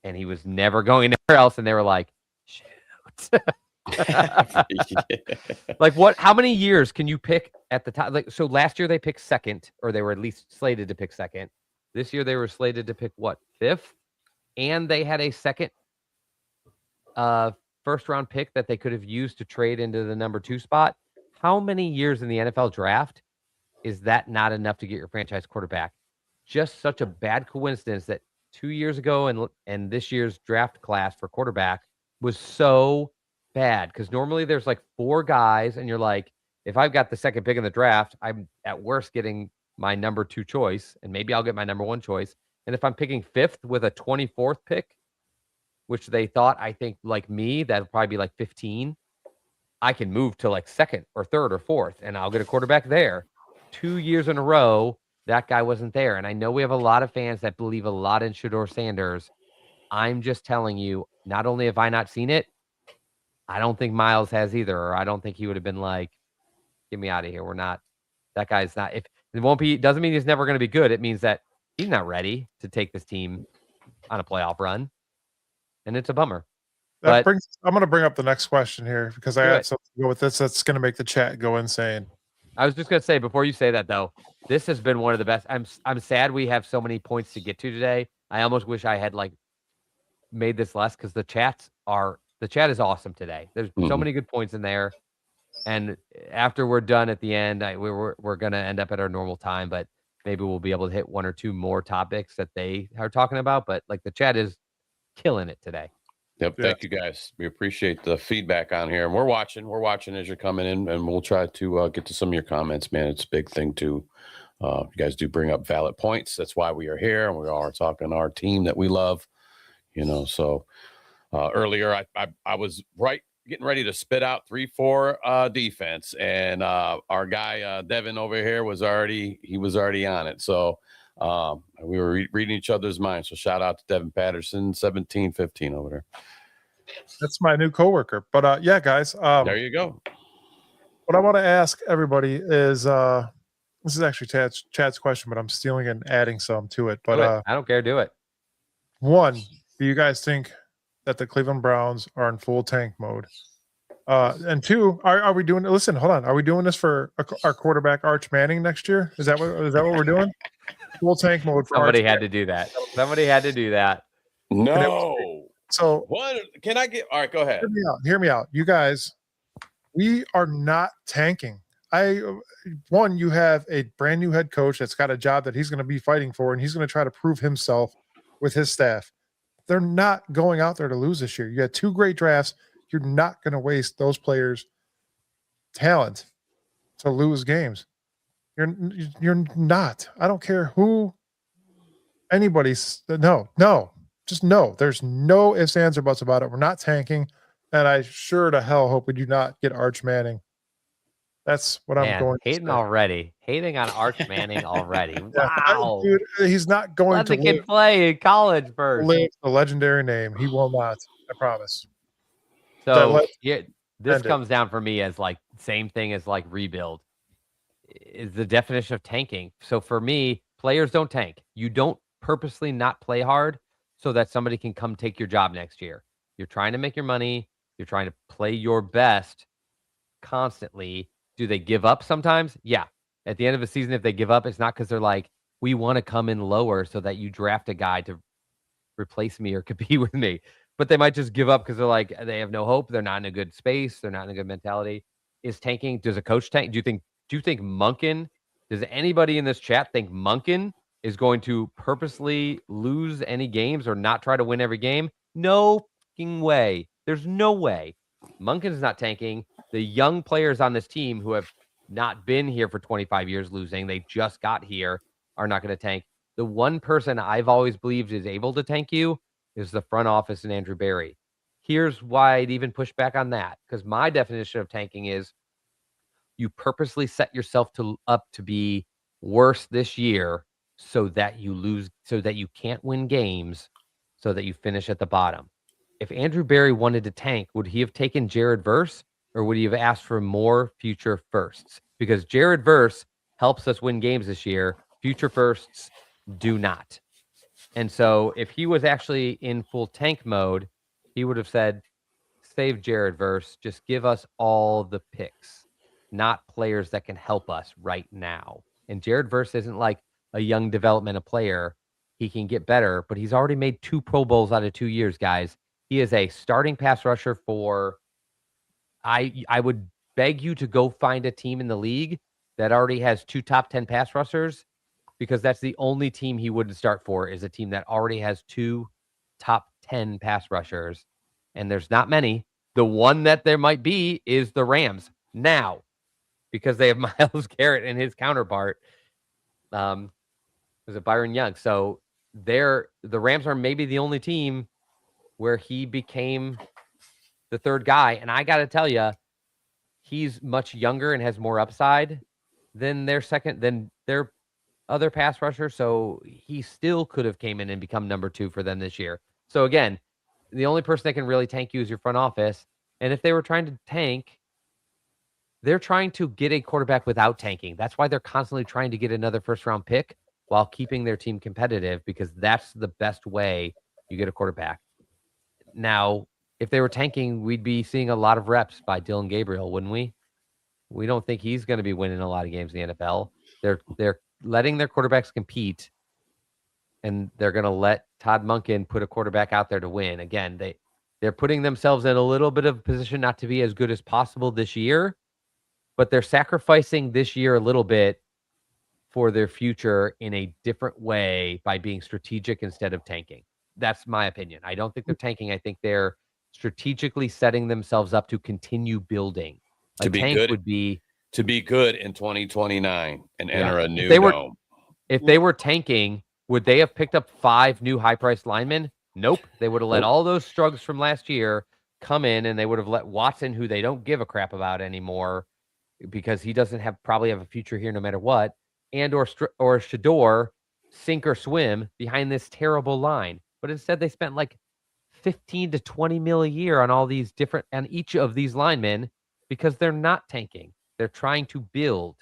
And he was never going anywhere else. And they were like, shoot. Like what? How many years can you pick at the top? Like, so last year they picked second, or they were at least slated to pick second. This year they were slated to pick what, 5th? And they had a second first round pick that they could have used to trade into the number 2 spot. How many years in the NFL draft is that not enough to get your franchise quarterback? Just such a bad coincidence that 2 years ago and this year's draft class for quarterback was so bad, because normally there's like 4 guys and you're like, if I've got the second pick in the draft, I'm at worst getting my number 2 choice, and maybe I'll get my number 1 choice. And if I'm picking 5th with a 24th pick, which they thought, I think, like me, that'll probably be like 15, I can move to like 2nd or 3rd or 4th, and I'll get a quarterback there. 2 years in a row, that guy wasn't there. And I know we have a lot of fans that believe a lot in Shedeur Sanders. I'm just telling you, not only have I not seen it, I don't think Myles has either, or I don't think he would have been like, get me out of here. We're not, that guy's not, if it won't be, doesn't mean he's never going to be good. It means that he's not ready to take this team on a playoff run. And it's a bummer. I'm going to bring up the next question here, because I had something to go with this that's going to make the chat go insane. I was just going to say, before you say that, though, this has been one of the best. I'm sad we have so many points to get to today. I almost wish I had like made this less, because the chat is awesome today. There's so many good points in there. And after we're done at the end, we're going to end up at our normal time, but maybe we'll be able to hit 1 or 2 more topics that they are talking about. But like, the chat is killing it today. Yep. Thank you guys. We appreciate the feedback on here, and we're watching as you're coming in, and we'll try to get to some of your comments, man. It's a big thing too. You guys do bring up valid points. That's why we are here, and we are talking our team that we love, so earlier I was getting ready to spit out 3-4 defense, and our guy Devin over here was already on it. So we were reading each other's minds. So shout out to Devin Patterson, 17-15 over there. That's my new coworker. But yeah, guys, there you go. What I want to ask everybody is, this is actually Chad's question, but I'm stealing and adding some to it. But I don't care. Do it. 1, do you guys think that the Cleveland Browns are in full tank mode? And 2, are we doing? Listen, hold on. Are we doing this for our quarterback Arch Manning next year? Is that what we're doing? Full tank mode. For Somebody Arch had to do that. Somebody had to do that. No. So what can I get? All right, go ahead. Hear me out. You guys, we are not tanking. You have a brand new head coach that's got a job that he's going to be fighting for, and he's going to try to prove himself with his staff. They're not going out there to lose this year. You had 2 great drafts. You're not going to waste those players' talent to lose games. You're not. I don't care who anybody's. No. Just no. There's no ifs, ands, or buts about it. We're not tanking, and I sure to hell hope we do not get Arch Manning. That's what I'm going to hating say. already. Hating on Arch Manning already. Yeah, Wow. dude, he's not going Let to the kid play in college first. live the legendary name. He will not. I promise. So this comes down for me as like same thing as like rebuild is the definition of tanking. So for me, players don't tank. You don't purposely not play hard so that somebody can come take your job next year. You're trying to make your money. You're trying to play your best constantly. Do they give up sometimes? Yeah. At the end of the season, if they give up, it's not because they're like, we want to come in lower so that you draft a guy to replace me or compete with me. But they might just give up because they're like, they have no hope. They're not in a good space. They're not in a good mentality. Is tanking? Does a coach tank? Do you think Monken? Does anybody in this chat think Monken is going to purposely lose any games or not try to win every game? No fucking way. There's no way. Monken is not tanking. The young players on this team who have not been here for 25 years losing, they just got here, are not going to tank. The one person I've always believed is able to tank you is the front office and Andrew Berry. Here's why I'd even push back on that, because my definition of tanking is you purposely set yourself up to be worse this year so that you lose, so that you can't win games, so that you finish at the bottom. if Andrew Berry wanted to tank, would he have taken Jared Verse or would he have asked for more future firsts? Because Jared Verse helps us win games this year. Future firsts do not. And so if he was actually in full tank mode, he would have said, save Jared Verse, just give us all the picks, not players that can help us right now. And Jared Verse isn't like a young developmental player. He can get better, but he's already made 2 Pro Bowls out of 2 years, guys. He is a starting pass rusher for, I would beg you to go find a team in the league that already has 2 top 10 pass rushers, because that's the only team he wouldn't start for, is a team that already has 2 top 10 pass rushers. And there's not many. The one that there might be is the Rams now, because they have Myles Garrett and his counterpart. Was it Byron Young? So the Rams are maybe the only team where he became the third guy. And I got to tell you, he's much younger and has more upside than their other pass rusher. So he still could have came in and become number 2 for them this year. So again, the only person that can really tank you is your front office. And if they were trying to tank, they're trying to get a quarterback without tanking. That's why they're constantly trying to get another first-round pick while keeping their team competitive, because that's the best way you get a quarterback. Now, if they were tanking, we'd be seeing a lot of reps by Dylan Gabriel, wouldn't we? We don't think he's going to be winning a lot of games in the NFL. They're letting their quarterbacks compete, and they're going to let Todd Monken put a quarterback out there to win. Again, they're putting themselves in a little bit of a position not to be as good as possible this year, but they're sacrificing this year a little bit for their future in a different way by being strategic instead of tanking. That's my opinion. I don't think they're tanking. I think they're strategically setting themselves up to continue building. To be tank good would be to be good in 2029 and enter a new dome. If they were tanking, would they have picked up 5 new high-priced linemen? Nope. They would have let all those struggles from last year come in, and they would have let Watson, who they don't give a crap about anymore because he doesn't probably have a future here no matter what, and or Shador sink or swim behind this terrible line. But instead they spent like 15 to 20 mil a year on all these different, and each of these linemen, because they're not tanking. They're trying to build.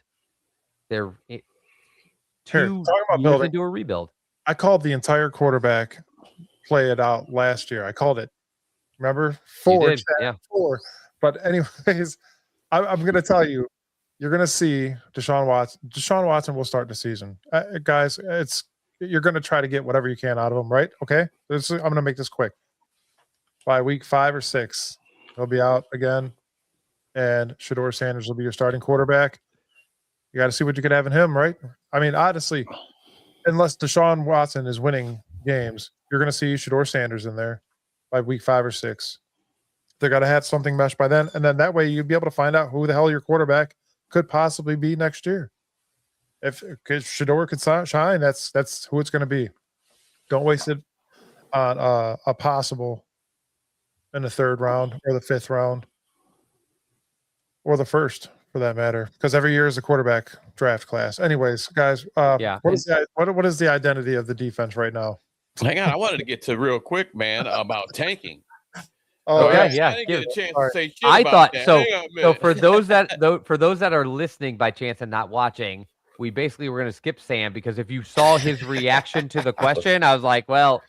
They're 2 years into a rebuild. I called the entire quarterback play it out last year. I called it. Remember? 4. Yeah. 4. But anyways, I'm going to tell you, you're going to see Deshaun Watson. Deshaun Watson will start the season. Guys, you're going to try to get whatever you can out of him, right? Okay? I'm going to make this quick. By week 5 or 6, he'll be out again, and Shador Sanders will be your starting quarterback. You got to see what you could have in him, right? I mean, honestly, unless Deshaun Watson is winning games, you're going to see Shador Sanders in there by week 5 or 6. They're going to have something meshed by then, and then that way you'll be able to find out who the hell your quarterback could possibly be next year. If Shador could shine, that's who it's going to be. Don't waste it on a possible in the 3rd round or the 5th round or the 1st, for that matter, because every year is a quarterback draft class. Anyways, guys, what is the identity of the defense right now? Hang on, I wanted to get to real quick, man, about tanking. Oh, I yeah. didn't get a chance to say shit I about thought that. so. Hang on a So minute. for those that are listening by chance and not watching, we basically were going to skip Sam, because if you saw his reaction to the question, I was like, well,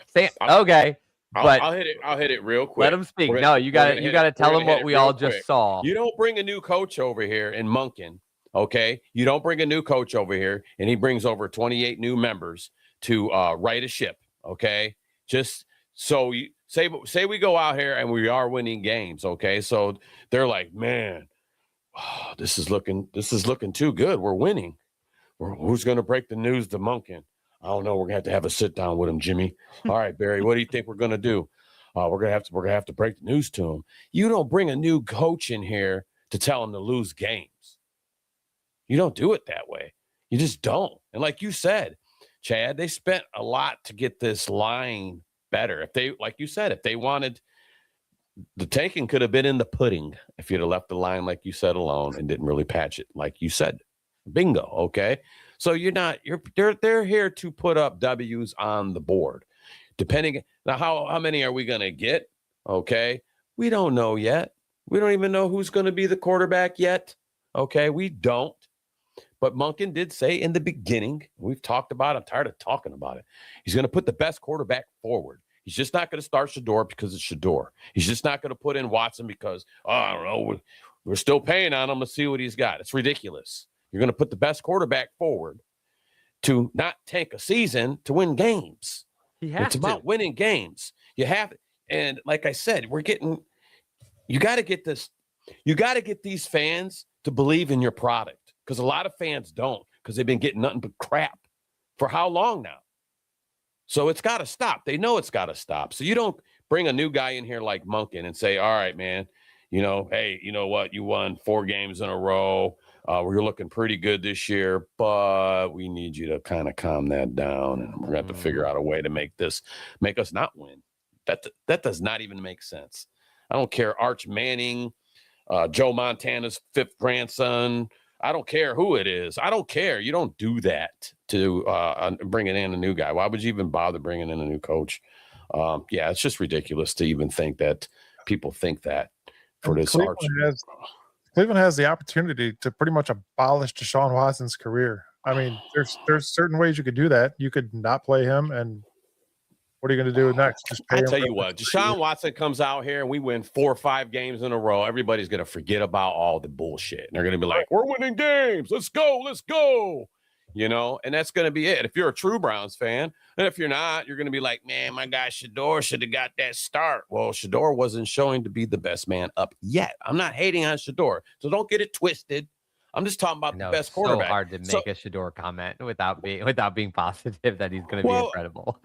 Sam, okay. But I'll hit it real quick. let him speak. No, you got to tell him what we all just saw. You don't bring a new coach over here in Monken, okay? You don't bring a new coach over here, and he brings over 28 new members to right a ship, okay? Just so you say we go out here and we are winning games, okay? So they're like, man, this is looking too good. We're winning. Who's going to break the news to Monken? I don't know. We're gonna have a sit down with him, Jimmy. All right, Barry. What do you think we're gonna do? We're gonna have to break the news to him. You don't bring a new coach in here to tell him to lose games. You don't do it that way. You just don't. And like you said, Chad, they spent a lot to get this line better. If they, like you said, if they wanted, the tanking could have been in the pudding if you'd have left the line like you said alone and didn't really patch it like you said. Bingo. Okay. So they're here to put up W's on the board. Now, how many are we going to get? Okay. We don't know yet. We don't even know who's going to be the quarterback yet. Okay. We don't. But Monken did say in the beginning, we've talked about it. I'm tired of talking about it. He's going to put the best quarterback forward. He's just not going to start Shador because it's Shador. He's just not going to put in Watson because, I don't know, we're still paying on him. Let's see what he's got. It's ridiculous. You're going to put the best quarterback forward to not tank a season, to win games. It's about winning games. You have it. And like I said, you got to get these fans to believe in your product, because a lot of fans don't, because they've been getting nothing but crap for how long now? So it's got to stop. They know it's got to stop. So you don't bring a new guy in here like Monken and say, all right, man, hey, you know what? You won 4 games in a row. We're looking pretty good this year, but we need you to kind of calm that down, and we're going to have to figure out a way to make us not win. That does not even make sense. I don't care. Arch Manning, Joe Montana's 5th grandson. I don't care who it is. I don't care. You don't do that to bringing in a new guy. Why would you even bother bringing in a new coach? Yeah, it's just ridiculous to even think that people think that for this Arch. Cleveland has the opportunity to pretty much abolish Deshaun Watson's career. I mean, there's certain ways you could do that. You could not play him, and what are you going to do next? Just pay him. I tell you what, Deshaun Watson comes out here and we win 4 or 5 games in a row. Everybody's going to forget about all the bullshit. And they're going to be like, we're winning games. Let's go. And that's going to be it. If you're a true Browns fan, and if you're not, you're going to be like, man, my guy Shador should have got that start. Well, Shador wasn't showing to be the best man up yet. I'm not hating on Shador, so don't get it twisted. I'm just talking about the best quarterback. It's so hard to make a Shador comment without being positive that he's going to be incredible.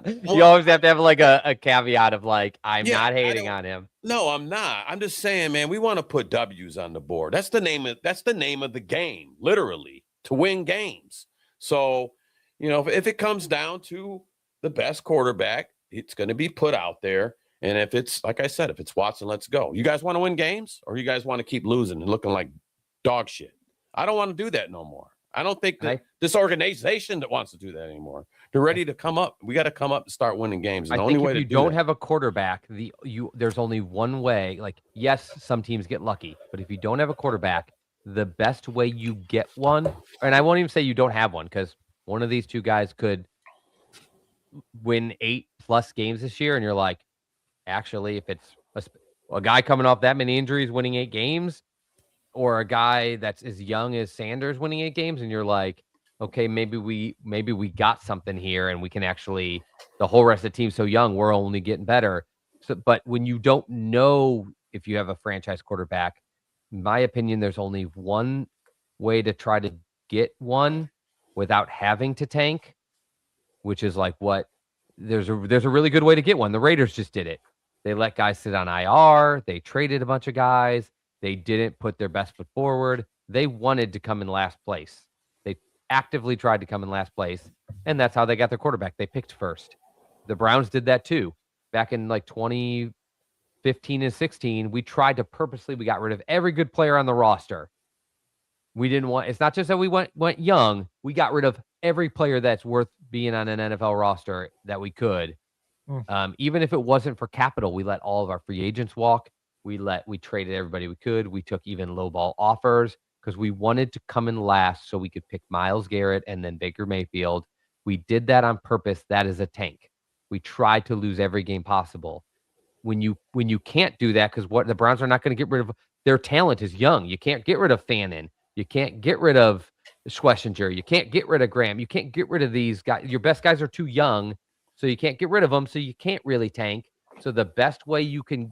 You always have to have like a caveat of like, I'm not hating on him. No, I'm not. I'm just saying, man, we want to put W's on the board. That's the name of the game, literally, to win games. So, if it comes down to the best quarterback, it's going to be put out there. And if it's, like I said, if it's Watson, let's go. You guys want to win games, or you guys want to keep losing and looking like dog shit? I don't want to do that no more. I don't think that this organization that wants to do that anymore. They're ready to come up. We got to come up and start winning games. And the only way if you don't have a quarterback, there's only one way. Like, yes, some teams get lucky, but if you don't have a quarterback, the best way you get one, and I won't even say you don't have one, because one of these two guys could win 8+ games this year, and you're like, actually, if it's a guy coming off that many injuries winning 8 games, or a guy that's as young as Sanders winning 8 games, and you're like, okay, maybe we got something here, and we can actually, the whole rest of the team's so young, we're only getting better. So, but when you don't know if you have a franchise quarterback, in my opinion, there's only one way to try to get one without having to tank, which is like there's a really good way to get one. The Raiders just did it. They let guys sit on IR. They traded a bunch of guys. They didn't put their best foot forward. They wanted to come in last place. They actively tried to come in last place, and that's how they got their quarterback. They picked first. The Browns did that too. Back in like 2015 and 16, we got rid of every good player on the roster. We didn't want, it's not just that we went young. We got rid of every player that's worth being on an NFL roster that we could. Even if it wasn't for capital, we let all of our free agents walk. We traded everybody we could. We took even lowball offers because we wanted to come in last so we could pick Myles Garrett and then Baker Mayfield. We did that on purpose. That is a tank. We tried to lose every game possible. When you can't do that, because what the Browns are not going to get rid of, their talent is young. You can't get rid of Fannin. You can't get rid of Schlesinger. You can't get rid of Graham. You can't get rid of these guys. Your best guys are too young, so you can't get rid of them. So you can't really tank. So the best way you can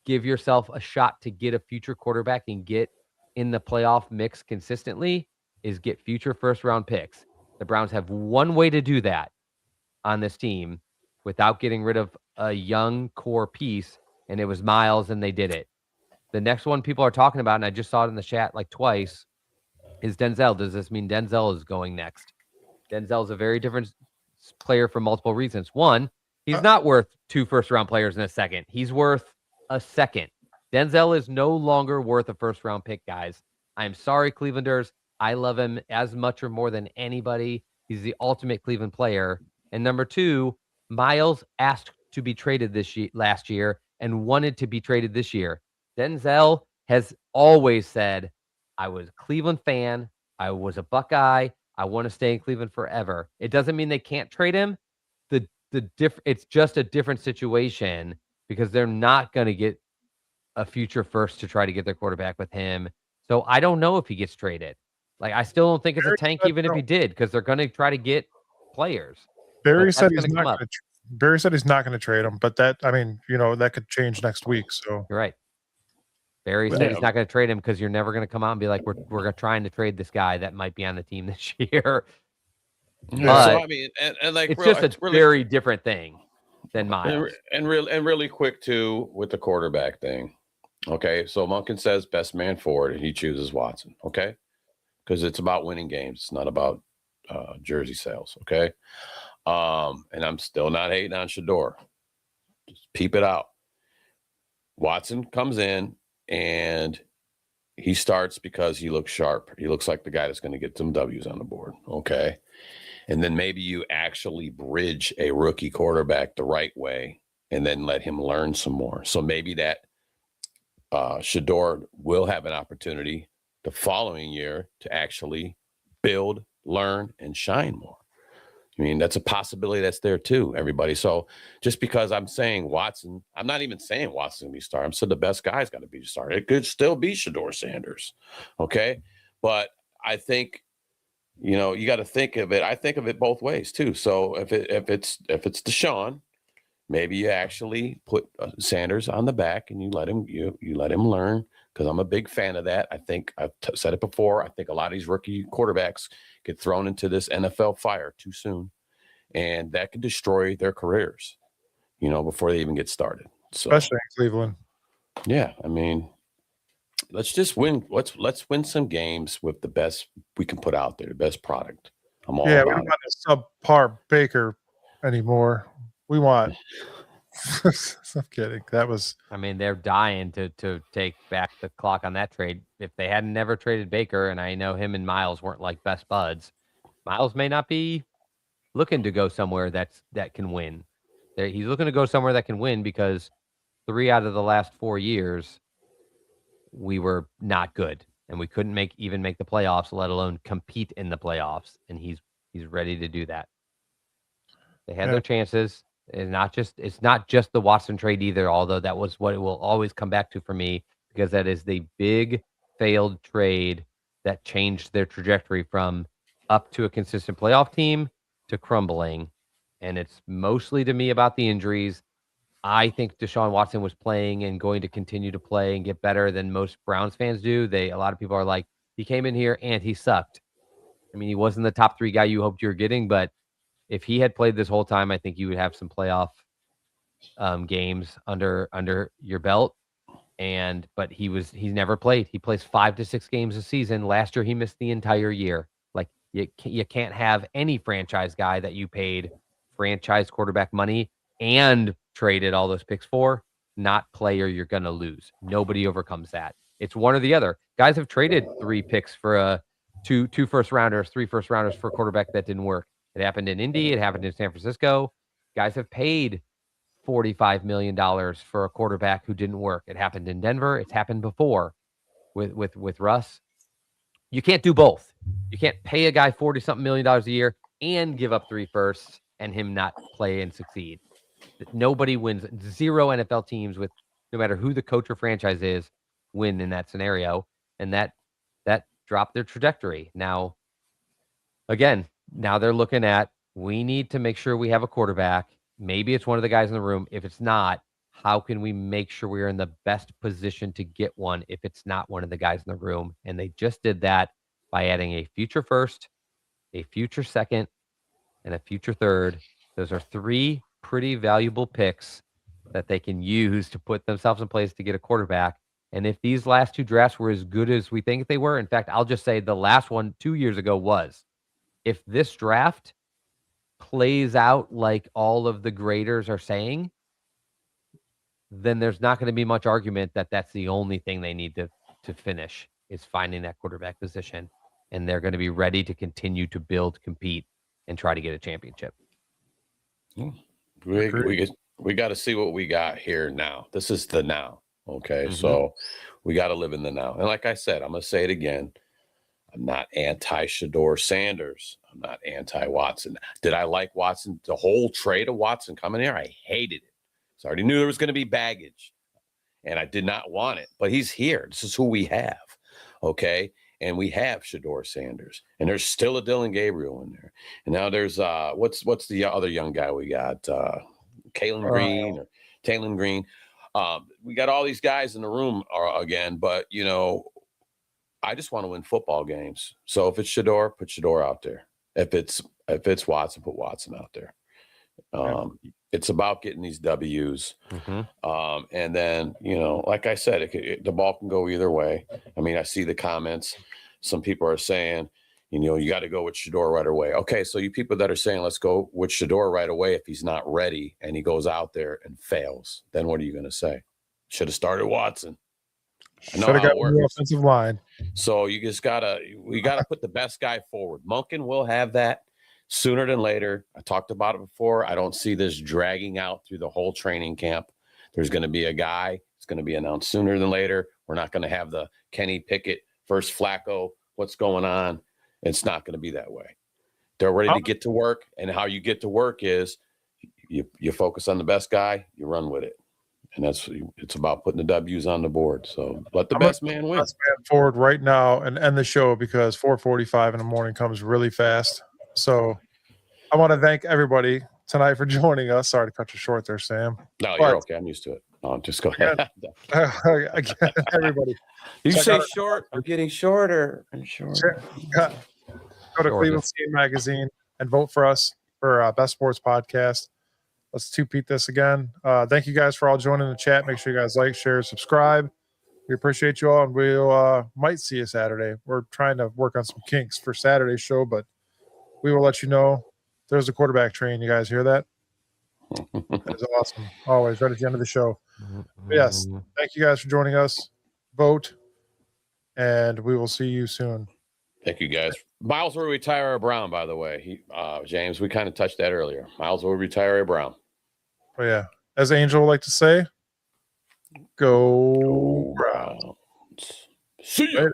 give yourself a shot to get a future quarterback and get in the playoff mix consistently is get future first-round picks. The Browns have one way to do that on this team without getting rid of a young core piece, and it was Myles, and they did it. The next one people are talking about, and I just saw it in the chat like twice, is Denzel. Does this mean Denzel is going next? Denzel's a very different player for multiple reasons. One, he's not worth 2 first-round players in a second. He's worth a second. Denzel is no longer worth a first-round pick, guys. I'm sorry, Clevelanders. I love him as much or more than anybody. He's the ultimate Cleveland player. And number 2, Myles asked to be traded last year and wanted to be traded this year. Denzel has always said, I was a Cleveland fan. I was a Buckeye. I want to stay in Cleveland forever. It doesn't mean they can't trade him. It's just a different situation because they're not going to get a future first to try to get their quarterback with him. So I don't know if he gets traded. Like, I still don't think it's a Barry tank, said even if no. he did, because they're going to try to get players. Barry But said that's he's gonna not come going up. to. Barry said he's not going to trade him, but that, I mean, that could change next week. So You're right. Barry said he's not going to trade him because you're never going to come out and be like, we're trying to trade this guy that might be on the team this year. Yeah, so I mean, and like it's just a very different thing than Myles. And really quick too with the quarterback thing. Okay, so Monken says best man forward, and he chooses Watson. Okay, because it's about winning games. It's not about jersey sales. Okay, and I'm still not hating on Shador. Just peep it out. Watson comes in and he starts because he looks sharp. He looks like the guy that's going to get some W's on the board. Okay. And then maybe you actually bridge a rookie quarterback the right way and then let him learn some more. So maybe that Shador will have an opportunity the following year to actually build, learn, and shine more. I mean, that's a possibility that's there too, everybody. So just because I'm saying Watson, I'm not even saying Watson's going to be a star. I'm saying the best guy's got to be a star. It could still be Shador Sanders. Okay. But I think, you got to think of it. I think of it both ways too. So if it's Deshaun, maybe you actually put Sanders on the back and you let him learn, because I'm a big fan of that. I think I've said it before. I think a lot of these rookie quarterbacks get thrown into this NFL fire too soon, and that can destroy their careers, before they even get started. So, especially in Cleveland. Yeah, I mean, let's just win. Let's win some games with the best we can put out there, the best product. I'm all we about don't it. want a subpar Baker anymore. We want. I'm kidding. That was. I mean, they're dying to take back the clock on that trade. If they hadn't never traded Baker, and I know him and Myles weren't like best buds, Myles may not be looking to go somewhere that can win. He's looking to go somewhere that can win because 3 out of the last 4 years we were not good and we couldn't even make the playoffs, let alone compete in the playoffs. And he's ready to do that. They had their chances. It's not just the Watson trade either, although that was what it will always come back to for me, because that is the big failed trade that changed their trajectory from up to a consistent playoff team to crumbling. And it's mostly to me about the injuries. I think Deshaun Watson was playing and going to continue to play and get better than most Browns fans do. A lot of people are like, he came in here and he sucked. I mean, he wasn't the top 3 guy you hoped you were getting, but if he had played this whole time, I think you would have some playoff games under your belt. But he's never played. He plays 5 to 6 games a season. Last year, he missed the entire year. Like, you can't have any franchise guy that you paid franchise quarterback money and traded all those picks for not play, or you're going to lose. Nobody overcomes that. It's one or the other. Guys have traded 3 picks for two first rounders, 3 first rounders for a quarterback that didn't work. It happened in Indy. It happened in San Francisco. Guys have paid $45 million for a quarterback who didn't work. It happened in Denver. It's happened before with Russ. You can't do both. You can't pay a guy $40-something million a year and give up 3 firsts and him not play and succeed. Nobody wins. 0 NFL teams, with no matter who the coach or franchise is, win in that scenario. And that dropped their trajectory. Now, again, now they're looking at, we need to make sure we have a quarterback. Maybe it's one of the guys in the room. If it's not, how can we make sure we're in the best position to get one if it's not one of the guys in the room? And they just did that by adding a future first, a future second, and a future third. Those are 3 pretty valuable picks that they can use to put themselves in place to get a quarterback. And if these last 2 drafts were as good as we think they were, in fact, I'll just say the last one 2 years ago was. If this draft plays out like all of the graders are saying, then there's not going to be much argument that that's the only thing they need to finish, is finding that quarterback position. And they're going to be ready to continue to build, compete, and try to get a championship. We got to see what we got here now. This is the now. Okay. So we got to live in the now. And like I said, I'm going to say it again. I'm not anti-Shedeur Sanders. I'm not anti-Watson. Did I like Watson? The whole trade of Watson coming here, I hated it. So I already knew there was going to be baggage, and I did not want it. But he's here. This is who we have, okay? And we have Shedeur Sanders, and there's still a Dylan Gabriel in there. And now there's what's the other young guy we got? Kalen Green or Taylon Green. We got all these guys in the room again, but you know. I just want to win football games. So if it's Shedeur, put Shedeur out there. If it's Watson, put Watson out there. It's about getting these W's. And then, you know, like I said, the ball can go either way. I mean, I see the comments. Some people are saying, you know, you got to go with Shedeur right away. Okay, so you people that are saying, let's go with Shedeur right away if he's not ready and he goes out there and fails, then what are you going to say? Should have started Watson. Should have got the offensive line. So we gotta put the best guy forward. Monken will have that sooner than later. I talked about it before. I don't see this dragging out through the whole training camp. There's going to be a guy. It's going to be announced sooner than later. We're not going to have the Kenny Pickett versus Flacco. What's going on? It's not going to be that way. They're ready to get to work, and how you get to work is you focus on the best guy, you run with it. And it's about putting the W's on the board. So let the best man win. Best man forward right now and end the show because 4:45 in the morning comes really fast. So I want to thank everybody tonight for joining us. Sorry to cut you short there, Sam. No, you're okay. I'm used to it. No, just go ahead. Again, everybody. You say short. I'm getting shorter and shorter. Go to Cleveland Scene Magazine and vote for us for Best Sports Podcast. Let's two-peat this again. Thank you guys for all joining the chat. Make sure you guys like, share, subscribe. We appreciate you all, and we'll might see you Saturday. We're trying to work on some kinks for Saturday's show, but we will let you know. There's a quarterback train. You guys hear that? That is awesome. Always right at the end of the show. But yes, thank you guys for joining us. Vote, and we will see you soon. Thank you, guys. Myles will retire a Brown, by the way. James, we kind of touched that earlier. Myles will retire a Brown. Oh, yeah. As Angel would like to say, go Browns. See you.